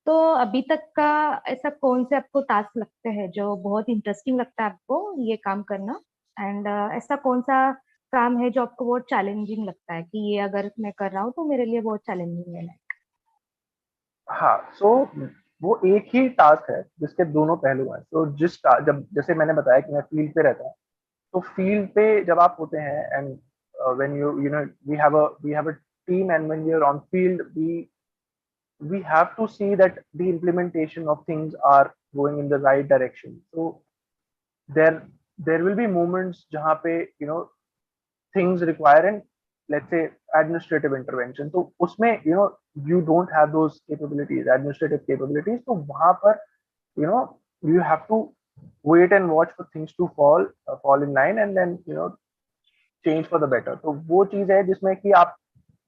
Speaker 1: तो अभी तक का ऐसा कौन से आपको टास्क लगते हैं जो बहुत इंटरेस्टिंग लगता है आपको ये काम करना, एंड ऐसा कौन सा काम है जो आपको बहुत चैलेंजिंग लगता है कि ये अगर मैं कर रहा हूँ तो मेरे लिए बहुत चैलेंजिंग है?
Speaker 2: हाँ, सो वो एक ही टास्क है जिसके दोनों पहलू हैं। तो जब जैसे मैंने बताया कि मैं फील्ड पे रहता हूँ, तो फील्ड पे जब आप होते हैं and when you know we have a team, and when you are on field we have to see that the implementation of things are going in the right direction. So there will be moments jahan pe things require an, let's say, administrative intervention. So usme you don't have those capabilities, administrative capabilities, so wahan par you have to wait and watch for things to fall in line, and then change for the better. तो वो चीज है जिसमें कि आप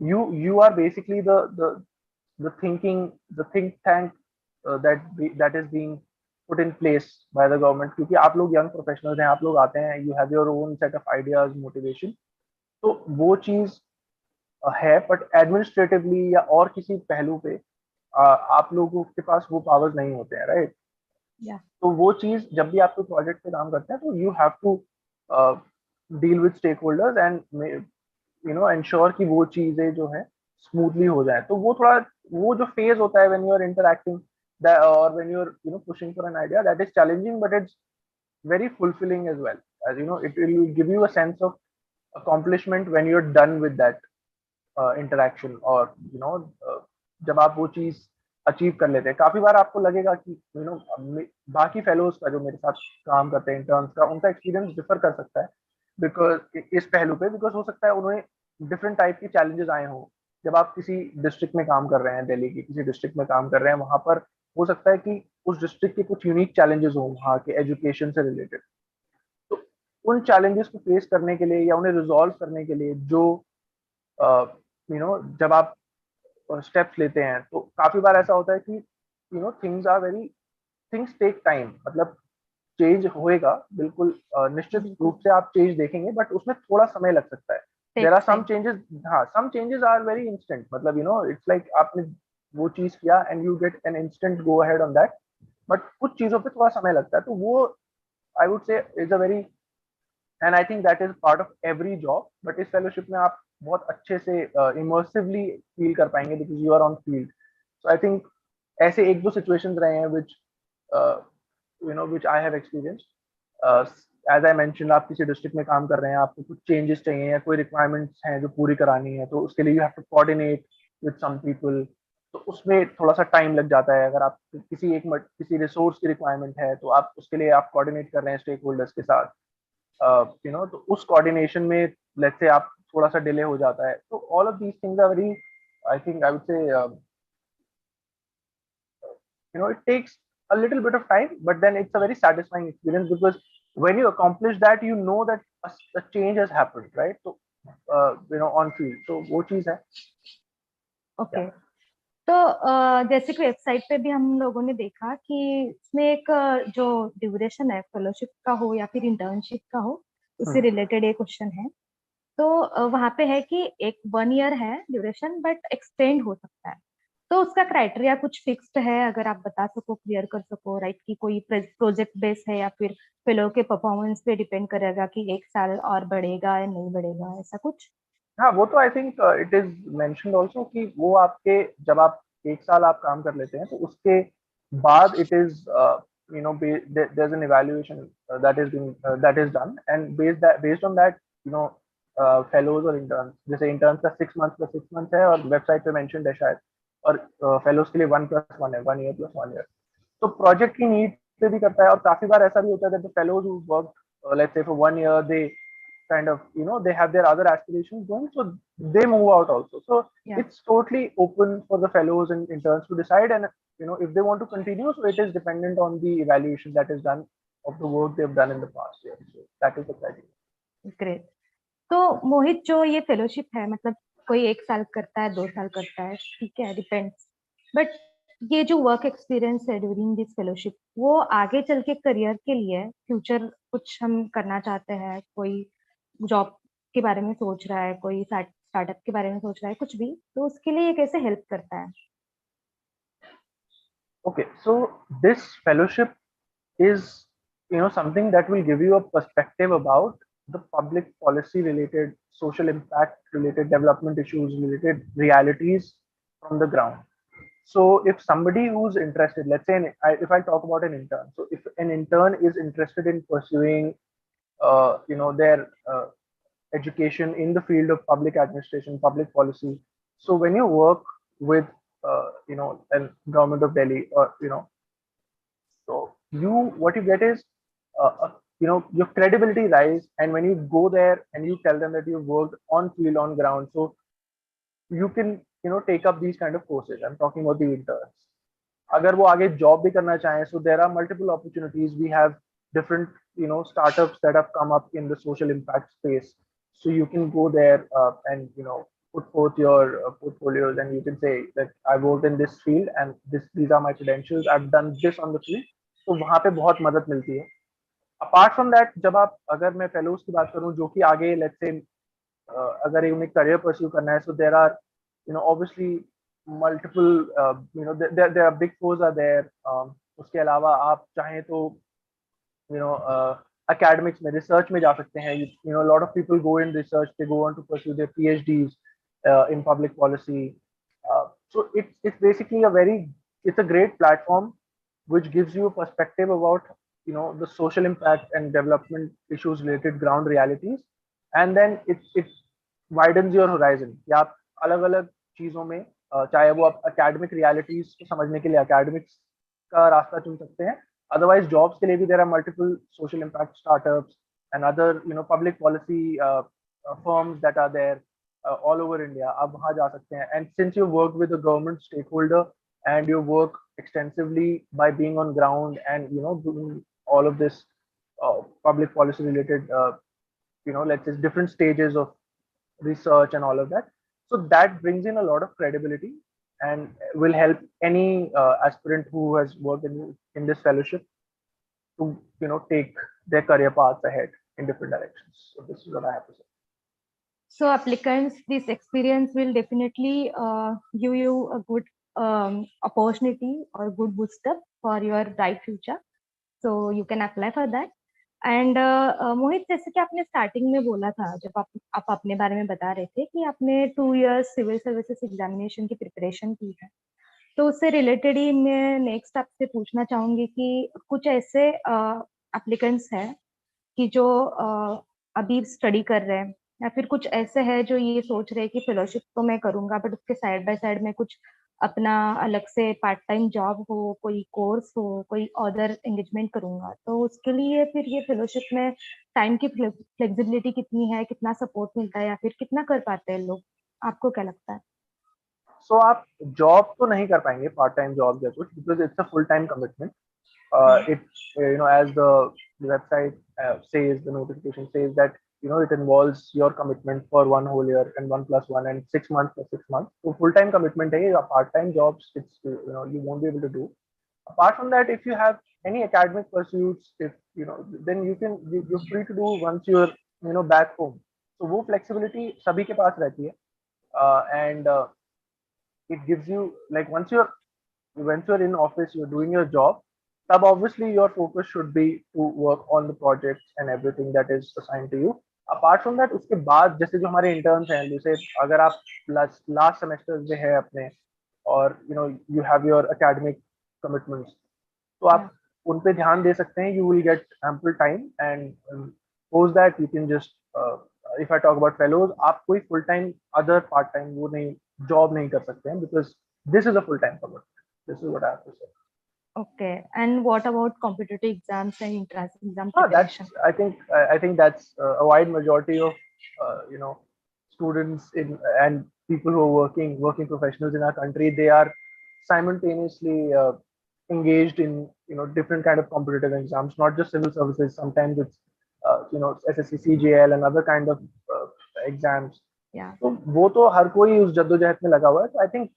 Speaker 2: you are basically the think tank that is being put in place by the government, क्योंकि आप लोग young professionals हैं, आप लोग आते हैं, you have your own set of ideas, motivation, तो वो चीज है। बट एडमिनिस्ट्रेटिवली या और किसी पहलू पे आप लोगों के पास वो पावर्स नहीं होते हैं, राइट? तो वो चीज जब भी आप कोई प्रोजेक्ट पे काम करते हैं तो you have to deal with stakeholders and ensure कि वो चीजें जो है स्मूथली हो जाए। तो वो थोड़ा वो जो फेज होता है व्हेन यू आर इंटरैक्टिंग और when you are pushing for an idea, that is challenging but it's very fulfilling as well. As it will give you a sense of accomplishment when you're done with that interaction, or जब आप वो चीज achieve कर लेते हैं। काफी बार आपको लगेगा कि बाकी फेलोज का जो मेरे साथ काम करते हैं, इंटर्न्स का, उनका एक्सपीरियंस डिफर कर सकता है बिकॉज इस पहलू पे, बिकॉज हो सकता है उन्हें डिफरेंट टाइप की चैलेंजेस आए हों। जब आप किसी डिस्ट्रिक्ट में काम कर रहे हैं, दिल्ली की किसी डिस्ट्रिक्ट में काम कर रहे हैं, वहां पर हो सकता है कि उस डिस्ट्रिक्ट के कुछ यूनिक चैलेंजेस हों वहाँ के एजुकेशन से रिलेटेड। तो उन चैलेंजेस को फेस करने के लिए या उन्हें रिजॉल्व करने के लिए जो जब आप स्टेप्स लेते हैं, तो काफी बार ऐसा होता है कि थिंग्स टेक टाइम। मतलब चेंज होएगा बिल्कुल, निश्चित रूप से आप चेंज देखेंगे, बट उसमें थोड़ा समय लग सकता है। देयर आर सम चेंजेस, हाँ, some changes are very instant. मतलब इट्स लाइक आपने वो चीज किया and you get an instant go ahead on that, but कुछ चीजों पे थोड़ा समय लगता है। तो वो I would say is a very, and I think that is part of every job. But इस फेलोशिप में आप बहुत अच्छे से इमर्सिवली फील कर पाएंगे because you are on field. So I think ऐसे एक दो सिचुएशंस रहे हैं which I have experienced. As I mentioned, आप किसी डिस्ट्रिक्ट में काम कर रहे हैं, आपको कुछ चेंजेस चाहिए या कोई रिक्वायरमेंट्स हैं जो पूरी करानी है, तो उसके लिए you have to coordinate with some people. तो उसमें थोड़ा सा टाइम लग जाता है। अगर आप किसी रिसोर्स की रिक्वायरमेंट है तो आप उसके लिए आप कोऑर्डिनेट कर रहे हैं स्टेक होल्डर्स के साथ, तो उस कोऑर्डिनेशन में लेट्स से आप थोड़ा सा डिले हो जाता है। तो all of these things are very, I think I would say it takes a little bit of time, but then it's a very satisfying experience because when you accomplish that, you know that a change has happened, right? So on field, so वो चीज है.
Speaker 1: Okay. तो जैसे कि website पे भी हम लोगों ने देखा कि इसमें एक जो ड्यूरेशन है फेलोशिप का हो या फिर इंटर्नशिप का हो, उससे रिलेटेड एक क्वेश्चन है. तो वहाँ पे है कि एक 1 ईयर है ड्यूरेशन बट एक्सटेंड हो सकता है. तो उसका क्राइटेरिया कुछ फिक्स्ड है, अगर आप बता सको, क्लियर कर सको, राइट, कि कोई प्रोजेक्ट बेस है या फिर फेलो के परफॉर्मेंस पे डिपेंड करेगा कि 1 साल और बढ़ेगा या नहीं बढ़ेगा, ऐसा कुछ?
Speaker 2: हाँ, वो तो I think it is mentioned also कि वो आपके जब आप 1 साल आप काम कर लेते हैं तो उसके बाद it is there is an evaluation that is done and based on that fellows और इंटर्न्स, जैसे इंटर्न्स का 6 मंथ है और वेबसाइट पे मेंशन्ड है शायद, और फेलोज के लिए 1+1 है, 1 ईयर प्लस 1 ईयर. तो प्रोजेक्ट की नीड पे भी करता है, और काफी बार ऐसा भी होता है that the fellows who work let's say for 1 year, they kind of they have their other aspirations going, so they move out also. So it's totally open for the fellows and interns to decide, and if they want to continue, so it is dependent on the evaluation that is done of the work they've done in the past year. So that is the criteria.
Speaker 1: Great. तो मोहित, जो ये fellowship है, मतलब कोई 1 साल करता है, 2 साल करता है, ठीक है, डिपेंड्स, बट ये जो वर्क एक्सपीरियंस है ड्यूरिंग दिस फेलोशिप, वो आगे चल के करियर के लिए, फ्यूचर कुछ हम करना चाहते हैं, कोई जॉब के बारे में सोच रहा है, कोई स्टार्टअप के बारे में सोच रहा है, कुछ भी, तो उसके लिए ये कैसे हेल्प करता है?
Speaker 2: Okay, so this fellowship is something that will give you a perspective about the public policy related, social impact related, development issues related realities from the ground. So if somebody who's interested, let's say if I talk about an intern, so if an intern is interested in pursuing their education in the field of public administration, public policy, so when you work with an government of Delhi, or so what you get is your credibility rise, and when you go there and you tell them that you worked on field, on ground, so you can take up these kind of courses. I'm talking about the interns. अगर वो आगे job भी करना चाहें, so there are multiple opportunities. We have different startups that have come up in the social impact space, so you can go there and put forth your portfolios, and you can say that I worked in this field and these are my credentials, I've done this on the field. तो वहाँ पे बहुत मदद मिलती है. Apart from that, जब आप, अगर मैं फेलोज की बात करूँ जो कि आगे लेट्स से अगर उन्हें करियर परस्यू करना है, so there are obviously multiple there are big fours are there. उसके अलावा आप चाहें तो academics में, रिसर्च में जा सकते हैं. Lot of people go in research, they go on to pursue their PhDs in public policy. So it's basically it's a great platform which gives you a perspective about the social impact and development issues related ground realities, and then it widens your horizon कि आप अलग अलग चीजों में चाहे वो आप academic realities को समझने के लिए academics का रास्ता चुन सकते हैं. Otherwise jobs के लिए भी there are multiple social impact startups and other public policy firms that are there all over India. आप वहाँ जा सकते हैं, and since you work with a government stakeholder and you work extensively by being on ground and doing all of this public policy related let's say different stages of research and all of that, so that brings in a lot of credibility and will help any aspirant who has worked in this fellowship to take their career paths ahead in different directions. So this is what I have to say.
Speaker 1: So applicants, this experience will definitely give you a good opportunity or good booster for your bright future. So you can apply for that. And Mohit, जैसे कि आपने starting में बोला था, जब आप अपने बारे में बता रहे थे कि आपने 2 इयर्स सिविल सर्विसेज एग्जामिनेशन की प्रिपरेशन की है, तो उससे रिलेटेड ही मैं नेक्स्ट आपसे पूछना चाहूंगी कि कुछ ऐसे एप्लीकेंट्स हैं कि जो अभी स्टडी कर रहे हैं, या फिर कुछ ऐसे हैं जो ये सोच रहे हैं कि फेलोशिप तो मैं करूंगा बट उसके साइड बाय साइड में कुछ अपना अलग से पार्ट टाइम जॉब हो, कोई कोर्स हो, कोई अदर एंगेजमेंट करूंगा, तो उसके लिए फिर ये फेलोशिप में टाइम की फ्लेक्सिबिलिटी कितनी है, कितना सपोर्ट मिलता है, या फिर कितना कर पाते हैं लोग, आपको क्या लगता है?
Speaker 2: सो आप जॉब तो नहीं कर पाएंगे, पार्ट टाइम जॉब या कुछ, because it's a full time commitment. It as the website says, the notification says that it involves your commitment for 1 whole year and 1+1 and 6 months plus 6 months. So full-time commitment है, part-time jobs, it's you won't be able to do. Apart from that, if you have any academic pursuits, if then you're free to do once you're back home. So वो flexibility सभी के पास रहती है, and it gives you, like, once you're in office, you're doing your job, tab obviously your focus should be to work on the projects and everything that is assigned to you. Apart from that, उसके बाद जैसे जो हमारे interns हैं, जैसे अगर आप last semesters में है अपने, और you have your academic commitments, तो आप उन पे ध्यान दे सकते हैं. You will get ample time, and post that you can just if I talk about fellows, आप कोई full time other part time वो नहीं job नहीं कर सकते हैं, because this is a full time commitment. This is what I have to say.
Speaker 1: Okay, and what about competitive exams and entrance exam
Speaker 2: That's,
Speaker 1: preparation?
Speaker 2: I think that's a wide majority of students and people who are working professionals in our country. They are simultaneously engaged in different kind of competitive exams, not just civil services. Sometimes it's SSC, CGL, and other kind of exams.
Speaker 1: Yeah.
Speaker 2: So वो तो हर कोई उस जद्दोजहद में लगा हुआ है. So I think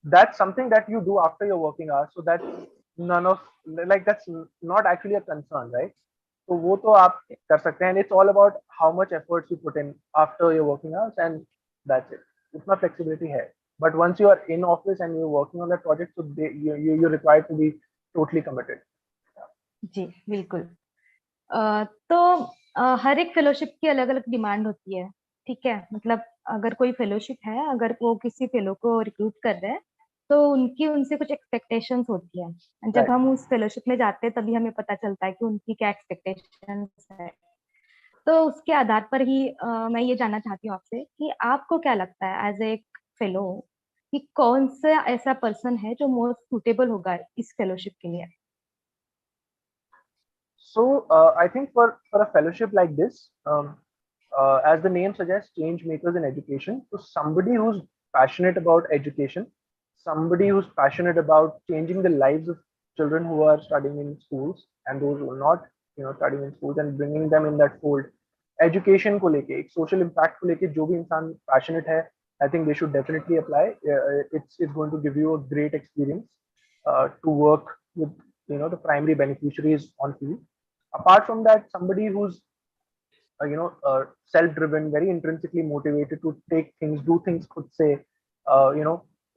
Speaker 2: that's something that you do after your working hours. So that's that's not actually a concern, right? So वो तो आप कर सकते हैं, and it's all about how much efforts you put in after your working hours, and that's it. उतना flexibility है. But once you are in office and you're working on that project, so you're required to be totally committed.
Speaker 1: जी बिल्कुल. तो हर एक fellowship की अलग अलग demand होती है, ठीक है. मतलब अगर कोई फेलोशिप है, अगर वो किसी फेलो को रिक्रूट कर रहे हैं, तो उनसे कुछ एक्सपेक्टेशंस होती है. जब हम उस फेलोशिप में जाते हैं, तभी हमें पता चलता है कि उनकी क्या एक्सपेक्टेशंस है. तो उसके आधार पर ही मैं ये जानना चाहती हूँ आपसे कि आपको क्या लगता है एज ए फेलो कि कौन सा ऐसा पर्सन है जो मोस्ट सुटेबल होगा इस फेलोशिप के लिए.
Speaker 2: So I think for a fellowship like this, as the name suggests, Changemakers in education. So somebody who's passionate about education, somebody who's passionate about changing the lives of children who are studying in schools and those who are not, studying in schools, and bringing them in that fold. Education को लेके, एक social impact को लेके जो भी इंसान passionate है, I think they should definitely apply. It's going to give you a great experience to work with the primary beneficiaries on field. Apart from that, somebody who's self-driven, very intrinsically motivated to take things, do things खुद से,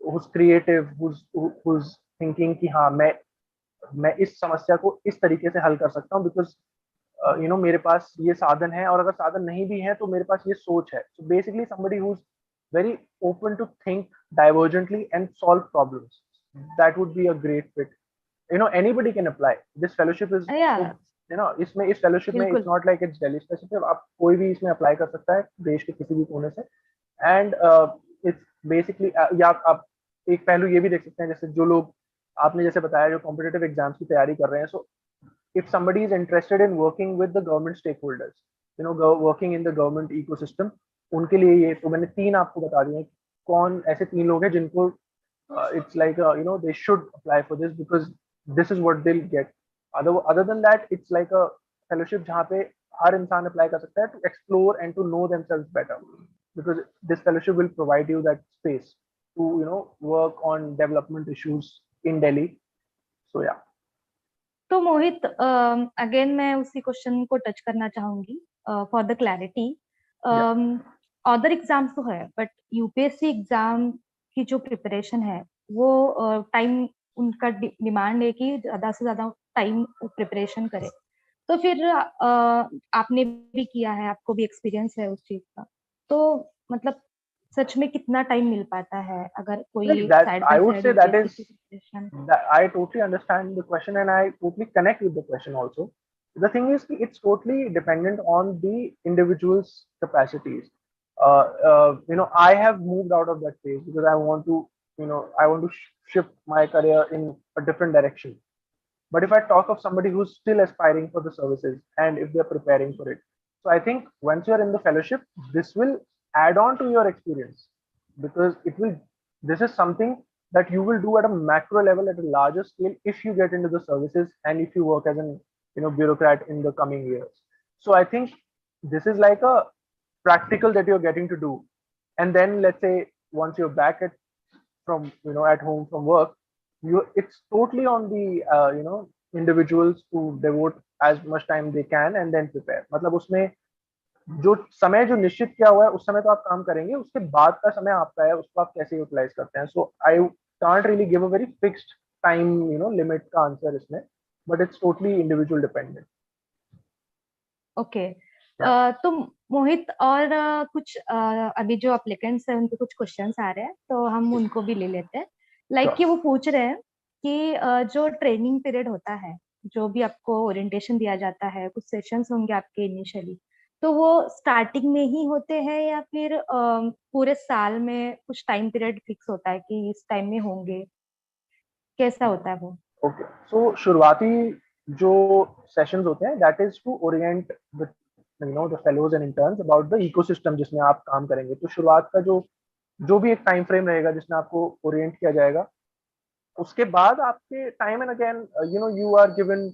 Speaker 2: who's creative, who's thinking कि हाँ मैं इस समस्या को इस तरीके से हल कर सकता हूँ, because मेरे पास ये साधन है, और अगर साधन नहीं भी है तो मेरे पास ये सोच है. So basically somebody who's very open to think divergently and solve problems. That would be a great fit. Anybody can apply. This fellowship is इसमें इस फेलोशिप में it's not like it's Delhi specific. आप कोई भी इसमें apply कर सकता है देश के किसी भी कोने से. And it's basically या आप एक पहलू ये भी देख सकते हैं, जैसे जो लोग आपने जैसे बताया जो कॉम्पिटिटिव एग्जाम्स की तैयारी कर रहे हैं. So if somebody is interested in working with the government stakeholders, working in the government ecosystem, उनके लिए ये, तो मैंने 3 आपको बता दिए कौन ऐसे 3 लोग हैं जिनको it's like they should apply for this, because this is what they'll get. Other than that, it's like a fellowship जहाँ पे हर इंसान अप्लाई कर सकता है to explore and to know themselves better, because this fellowship will provide you that space to work on development issues in Delhi. So yeah.
Speaker 1: तो मोहित, again मैं उसी question को टच करना चाहूंगी for the clarity. Other exams तो है, but UPSC exam की जो प्रिपरेशन है वो टाइम उनका डिमांड है कि ज्यादा से ज्यादा टाइम प्रिपरेशन करे. तो फिर आपने भी किया है, आपको भी एक्सपीरियंस है उस चीज का, तो मतलब सच में कितना टाइम मिल पाता है अगर कोई
Speaker 2: I would say that is that I totally understand the question, and I totally connect with the question also. The thing is, it's totally dependent on the individual's capacities. I have moved out of that phase because I want to, shift my career in a different direction. But if I talk of somebody who's still aspiring for the services and if they're preparing for it, so I think once you're in the fellowship, this will add on to your experience, because this is something that you will do at a macro level, at a larger scale, if you get into the services and if you work as an bureaucrat in the coming years. So I think this is like a practical that you're getting to do. And then let's say once you're back at from at home from work, it's totally on the individuals to devote as much time they can and then prepare. मतलब उसमें जो समय जो निश्चित किया हुआ है उस समय तो आप काम करेंगे, उसके बाद का समय आपका है, उसको आप कैसे यूटिलाइज करते हैं. So I can't really give a very fixed time limit का आंसर इसमें, but it's totally individual dependent.
Speaker 1: Okay. तो मोहित और कुछ अभी जो एप्लीकेंट्स हैं उनके कुछ क्वेश्चंस आ रहे हैं तो हम उनको भी ले लेते हैं. लाइक कि वो पूछ रहे हैं कि जो ट्रेनिंग पीरियड होता है, जो भी आपको ओरिएंटेशन दिया जाता है, कुछ सेशंस होंगे आपके इनिशियली, तो वो स्टार्टिंग में ही होते हैं या फिर पूरे साल में कुछ टाइम पीरियड फिक्स होता है कि इस टाइम में होंगे, कैसा होता है वो?
Speaker 2: ओके. सो शुरुआती जो सेशंस होते हैं that is to orient the fellows and interns about the ecosystem जिसमें आप काम करेंगे. तो शुरुआत का जो भी एक टाइम फ्रेम रहेगा जिसमें आपको ओरिएंट किया जाएगा, उसके बाद आपके time and again you are given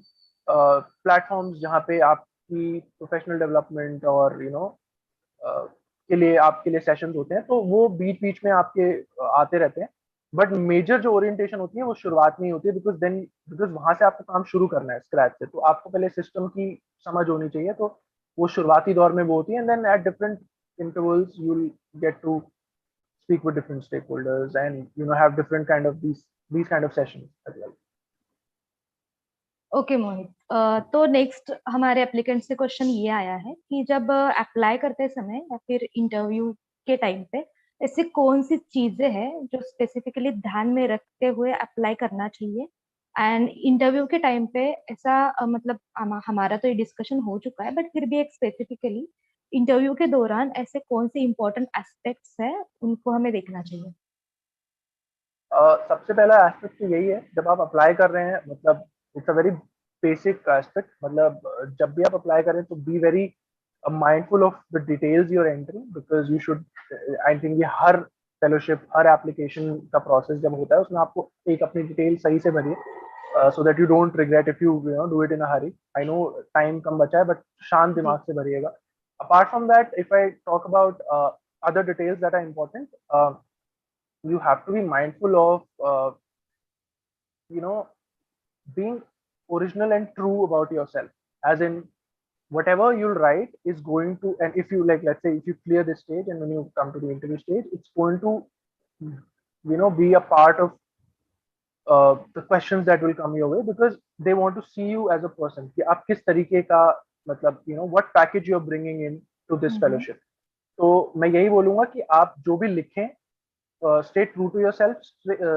Speaker 2: platforms जहाँ पे आपकी प्रोफेशनल डेवलपमेंट और के लिए आपके लिए सेशंस होते हैं, तो वो बीच बीच में आपके आते रहते हैं. बट मेजर जो ओरिएंटेशन होती है वो शुरुआत में ही होती है, बिकॉज वहां से आपको काम शुरू करना है स्क्रैच से, तो आपको पहले सिस्टम की समझ होनी चाहिए. तो वो शुरुआती दौर में वो होती है, and then at different intervals you will get to speak with different stakeholders and have different kind of these kind of sessions as well.
Speaker 1: Okay Mohit. तो नेक्स्ट हमारे एप्लीकेंट से क्वेश्चन ये आया है कि जब अप्लाई करते समय या फिर इंटरव्यू के टाइम पे ऐसी कौन सी चीजें हैं जो स्पेसिफिकली ध्यान में रखते हुए अप्लाई करना चाहिए, एंड इंटरव्यू के टाइम पे ऐसा मतलब हमारा तो ये डिस्कशन हो चुका है, बट फिर भी एक स्पेसिफिकली इंटरव्यू के दौरान ऐसे कौन से इम्पोर्टेंट एस्पेक्ट्स है उनको हमें देखना चाहिए?
Speaker 2: सबसे पहला एस्पेक्ट तो यही है, जब आप अप्लाई कर रहे हैं, मतलब it's a very basic aspect. मतलब जब भी आप अप्लाई करें तो be very mindful of the details you are entering, because you should, I think ये हर फेलोशिप हर एप्लीकेशन का प्रोसेस जब होता है उसमें आपको एक अपनी डिटेल सही से भरिए, so that you don't regret if you do it in a hurry. I know time कम बचा है, बट शांत दिमाग से भरिएगा. Apart from that, if I talk about other details that are important, you have to be mindful of you know being original and true about yourself, as in whatever you'll write is going to, and if you like, let's say if you clear this stage and when you come to the interview stage, it's going to be a part of the questions that will come your way, because they want to see you as a person कि आप किस तरीके का, मतलब what package you're bringing in to this fellowship. तो मैं यही बोलूंगा कि आप जो भी लिखें, stay true to yourself,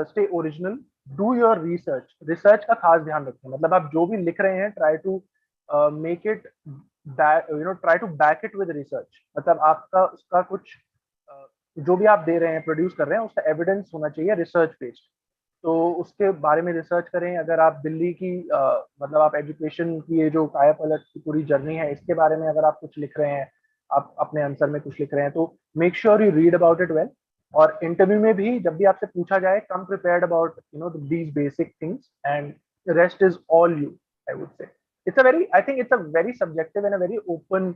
Speaker 2: stay original, do your research. Research का खास ध्यान रखें. मतलब आप जो भी लिख रहे हैं, try to make it try to back it with research. मतलब आपका उसका कुछ जो भी आप दे रहे हैं, प्रोड्यूस कर रहे हैं, उसका एविडेंस होना चाहिए रिसर्च बेस्ड. तो उसके बारे में रिसर्च करें. अगर आप दिल्ली की मतलब आप एजुकेशन की ये जो काया पलट की पूरी जर्नी है, इसके बारे में अगर आप कुछ लिख रहे हैं, आप अपने आंसर में कुछ लिख रहे हैं, तो make sure you read about it well. और इंटरव्यू में भी जब भी आपसे पूछा जाए, come prepared about these basic things, and rest is all you, I would say. It's a very, I think it's a very subjective and a very open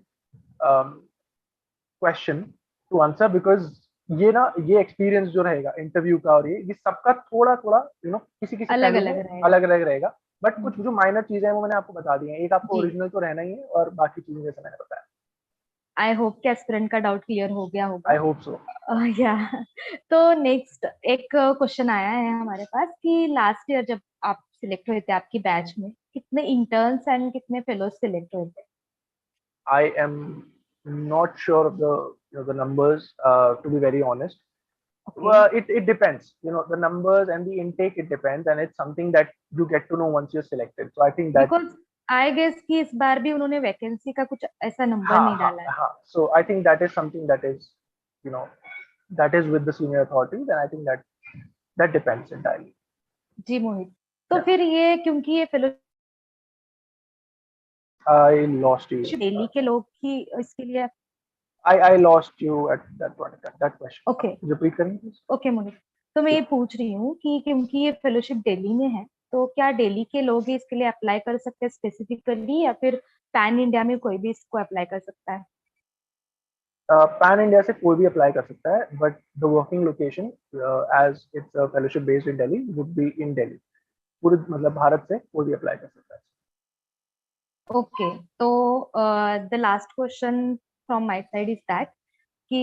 Speaker 2: question to answer, because ये experience जो रहेगा interview का, और ये सबका थोड़ा थोड़ा किसी किसी
Speaker 1: अलग
Speaker 2: पहलू
Speaker 1: अलग
Speaker 2: में
Speaker 1: रहेगा.
Speaker 2: अलग अलग रहेगा. बट कुछ जो माइनर चीजें हैं वो मैंने आपको बता दी हैं. एक आपको
Speaker 1: जी.
Speaker 2: ओरिजिनल तो रहना ही है, और बाकी चीजें जैसे मैंने बताया.
Speaker 1: आई होप कि एस्पिरेंट का डाउट क्लियर हो गया होगा.
Speaker 2: I hope so.
Speaker 1: या तो नेक्स्ट एक क्वेश्चन आया है हमारे पास कि लास्ट ईयर जब आप सिलेक्ट हुए थे आपकी बैच में कितने इंटर्न्स एंड कितने फेलोज सिलेक्ट हुए थे?
Speaker 2: I am not sure of the numbers, to be very honest.
Speaker 1: Okay.
Speaker 2: Well, it depends. The numbers and the intake, it depends, and it's something that you get to know once you're selected. So I think that,
Speaker 1: because I guess कि इस बार भी उन्होंने vacancy का कुछ ऐसा number नहीं डाला है.
Speaker 2: So I think that is something that is, you know, that is with the senior authorities, and I think that depends entirely.
Speaker 1: जी मोहित. तो
Speaker 2: Yeah.
Speaker 1: फिर ये क्योंकि ये fellowship
Speaker 2: I lost you.
Speaker 1: Delhi के लोग ही इसके लिए.
Speaker 2: I lost you at that point. That question.
Speaker 1: Okay.
Speaker 2: Repeat करेंगे please?
Speaker 1: ओके मोहित. तो मैं ये पूछ रही हूँ कि क्योंकि ये फेलोशिप दिल्ली में है, तो क्या दिल्ली के लोग ही इसके लिए अप्लाई कर सकते हैं स्पेसिफिकली, या फिर पैन इंडिया में कोई भी इसको अप्लाई कर सकता है?
Speaker 2: पैन इंडिया से कोई भी अप्लाई कर सकता है, but the working location as it's fellowship based in Delhi would be in Delhi. पूरे मतलब भारत से कोई भी अप्लाई कर सकता है।
Speaker 1: ओके, तो the last question from my side is that कि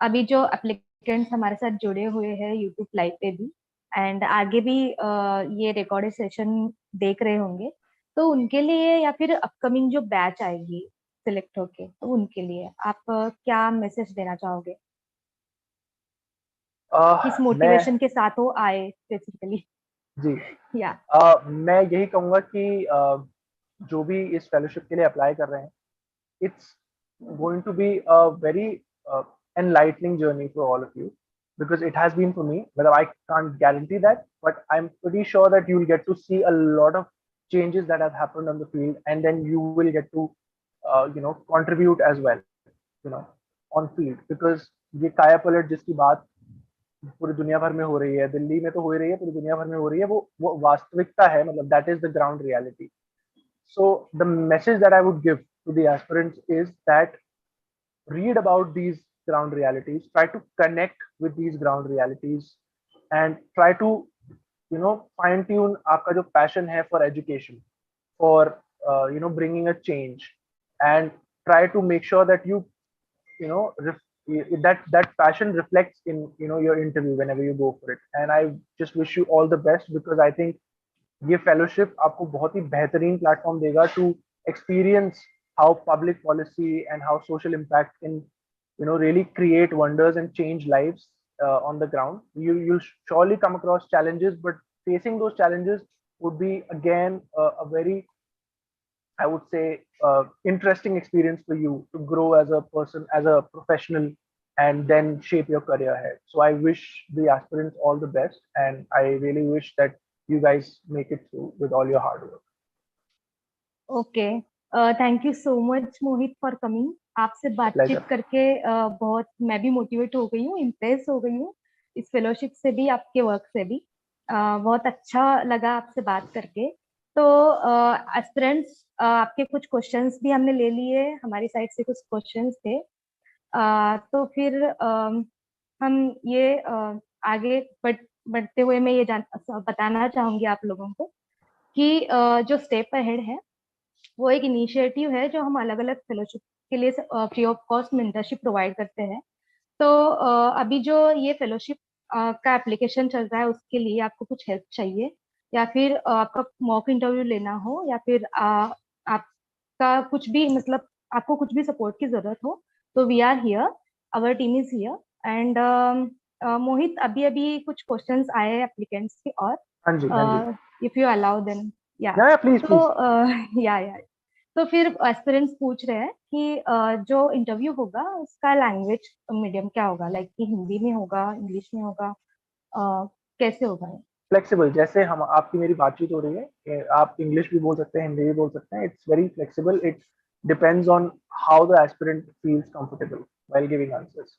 Speaker 1: अभी जो एप्लीकेंट्स हमारे साथ जुड़े हुए हैं यूट्यूब लाइव पे भी एंड आगे भी ये रिकॉर्डेड सेशन देख रहे होंगे, तो उनके लिए या फिर अपकमिंग जो बैच आएगी सिलेक्ट होके, तो उनके लिए आप क्या मैसेज देना चाहोगे? किस
Speaker 2: मैं
Speaker 1: मोटिवेशन के साथ वो आए स्पेसिफिकली?
Speaker 2: जी
Speaker 1: या
Speaker 2: मैं यही कहूँगा कि जो भी इस फेलोशिप के लिए अप्लाई कर रहे हैं, it's going to be a very enlightening journey for all of you, because it has been for me. But I can't guarantee that, but I'm pretty sure that you'll get to see a lot of changes that have happened on the field, and then you will get to contribute as well, you know, on field, because ये काया पलट जिसकी बात पूरी दुनिया भर में हो रही है, दिल्ली में तो हो ही रही है, पूरी दुनिया भर में हो रही है, वो वास्तविकता है, मतलब that is the ground reality. So the message that I would give to the aspirants is that read about these ground realities, try to connect with these ground realities, and try to fine tune आपका जो passion है for education, for bringing a change, and try to make sure that you know that passion reflects in your interview whenever you go for it. And I just wish you all the best, because I think ये fellowship आपको बहुत ही बेहतरीन platform देगा to experience how public policy and how social impact can really create wonders and change lives on the ground. You'll surely come across challenges, but facing those challenges would be again a very, I would say, interesting experience for you to grow as a person, as a professional, and then shape your career ahead. So I wish the aspirants all the best, and I really wish that you guys make it through with all your hard work.
Speaker 1: Okay, thank you so much Mohit for coming. आपसे बातचीत
Speaker 2: Pleasure.
Speaker 1: करके बहुत मैं भी motivate हो गई हूँ, impress हो गई हूँ इस फेलोशिप से भी, आपके वर्क से भी. बहुत अच्छा लगा आपसे बात करके. तो एस्पिरेंट्स, आपके कुछ क्वेश्चंस भी हमने ले लिए, हमारी साइड से कुछ क्वेश्चंस थे. तो फिर हम ये आगे बढ़ते हुए मैं ये बताना चाहूंगी आप लोगों को कि जो स्टेप अहेड है वो एक इनिशिएटिव है जो हम अलग अलग फेलोशिप के लिए free of cost mentorship provide करते हैं. तो अभी जो ये फेलोशिप का एप्लीकेशन चल रहा है, उसके लिए आपको कुछ हेल्प चाहिए या फिर आपका मॉक इंटरव्यू लेना हो या फिर आपका कुछ भी मतलब आपको कुछ भी सपोर्ट की जरूरत हो, तो we are here, our team is here. And Mohit, अभी अभी कुछ क्वेश्चंस आए हैं एप्लीकेंट्स के, और
Speaker 2: हाँ जी, हाँ जी.
Speaker 1: If you allow then. या
Speaker 2: प्लीज
Speaker 1: तो
Speaker 2: प्लीज.
Speaker 1: या तो फिर एस्पिरेंट्स पूछ रहे हैं कि जो इंटरव्यू होगा उसका लैंग्वेज मीडियम क्या होगा, लाइक कि हिंदी में होगा, इंग्लिश में होगा, कैसे होगा?
Speaker 2: फ्लेक्सिबल, जैसे हम आपकी मेरी बातचीत हो रही है, आप इंग्लिश भी बोल सकते हैं, हिंदी भी बोल सकते हैं. It's very flexible. It depends on how the aspirant feels comfortable while giving answers.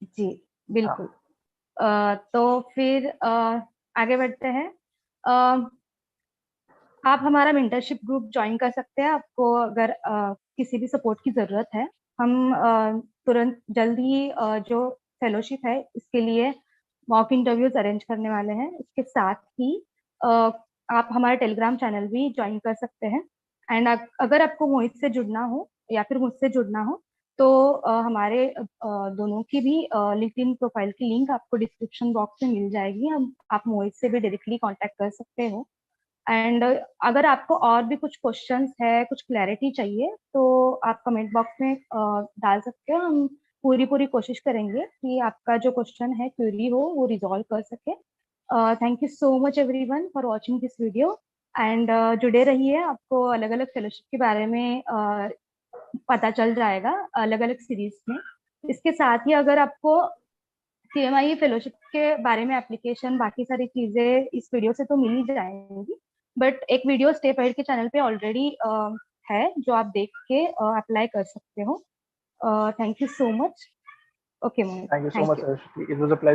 Speaker 1: जी बिल्कुल. तो फिर आगे बढ़ते हैं. आप हमारा मेंटरशिप ग्रुप ज्वाइन कर सकते हैं, आपको अगर किसी भी सपोर्ट की जरूरत है. हम तुरंत जल्द ही जो फेलोशिप है इसके लिए मॉक इंटरव्यूज अरेंज करने वाले हैं. इसके साथ ही आप हमारे टेलीग्राम चैनल भी ज्वाइन कर सकते हैं. एंड अगर आपको मोहित से जुड़ना हो या फिर मुझसे जुड़ना हो, तो हमारे दोनों की भी लिंक्डइन प्रोफाइल की लिंक आपको डिस्क्रिप्शन बॉक्स में मिल जाएगी. आप मोहित से भी डायरेक्टली कांटेक्ट कर सकते हो. एंड अगर आपको और भी कुछ क्वेश्चंस है, कुछ क्लैरिटी चाहिए, तो आप कमेंट बॉक्स में डाल सकते हो. हम पूरी पूरी कोशिश करेंगे कि आपका जो क्वेश्चन है, क्वेरी हो, वो रिजॉल्व कर सके. Thank you so much everyone for watching this video. And जुड़े रहिए, आपको अलग अलग फेलोशिप के बारे में पता चल जाएगा अलग अलग सीरीज में. इसके साथ ही अगर आपको CMiE फेलोशिप के बारे में एप्लीकेशन, बाकी सारी चीजें इस वीडियो से तो मिल ही जाएंगी, बट एक वीडियो स्टेप एड के चैनल पे ऑलरेडी है जो आप देख के अप्लाई कर सकते हो. Thank you so much. Okay Mohit,
Speaker 2: thank you so
Speaker 1: thank
Speaker 2: much
Speaker 1: you.
Speaker 2: Saraswati. It was a pleasure.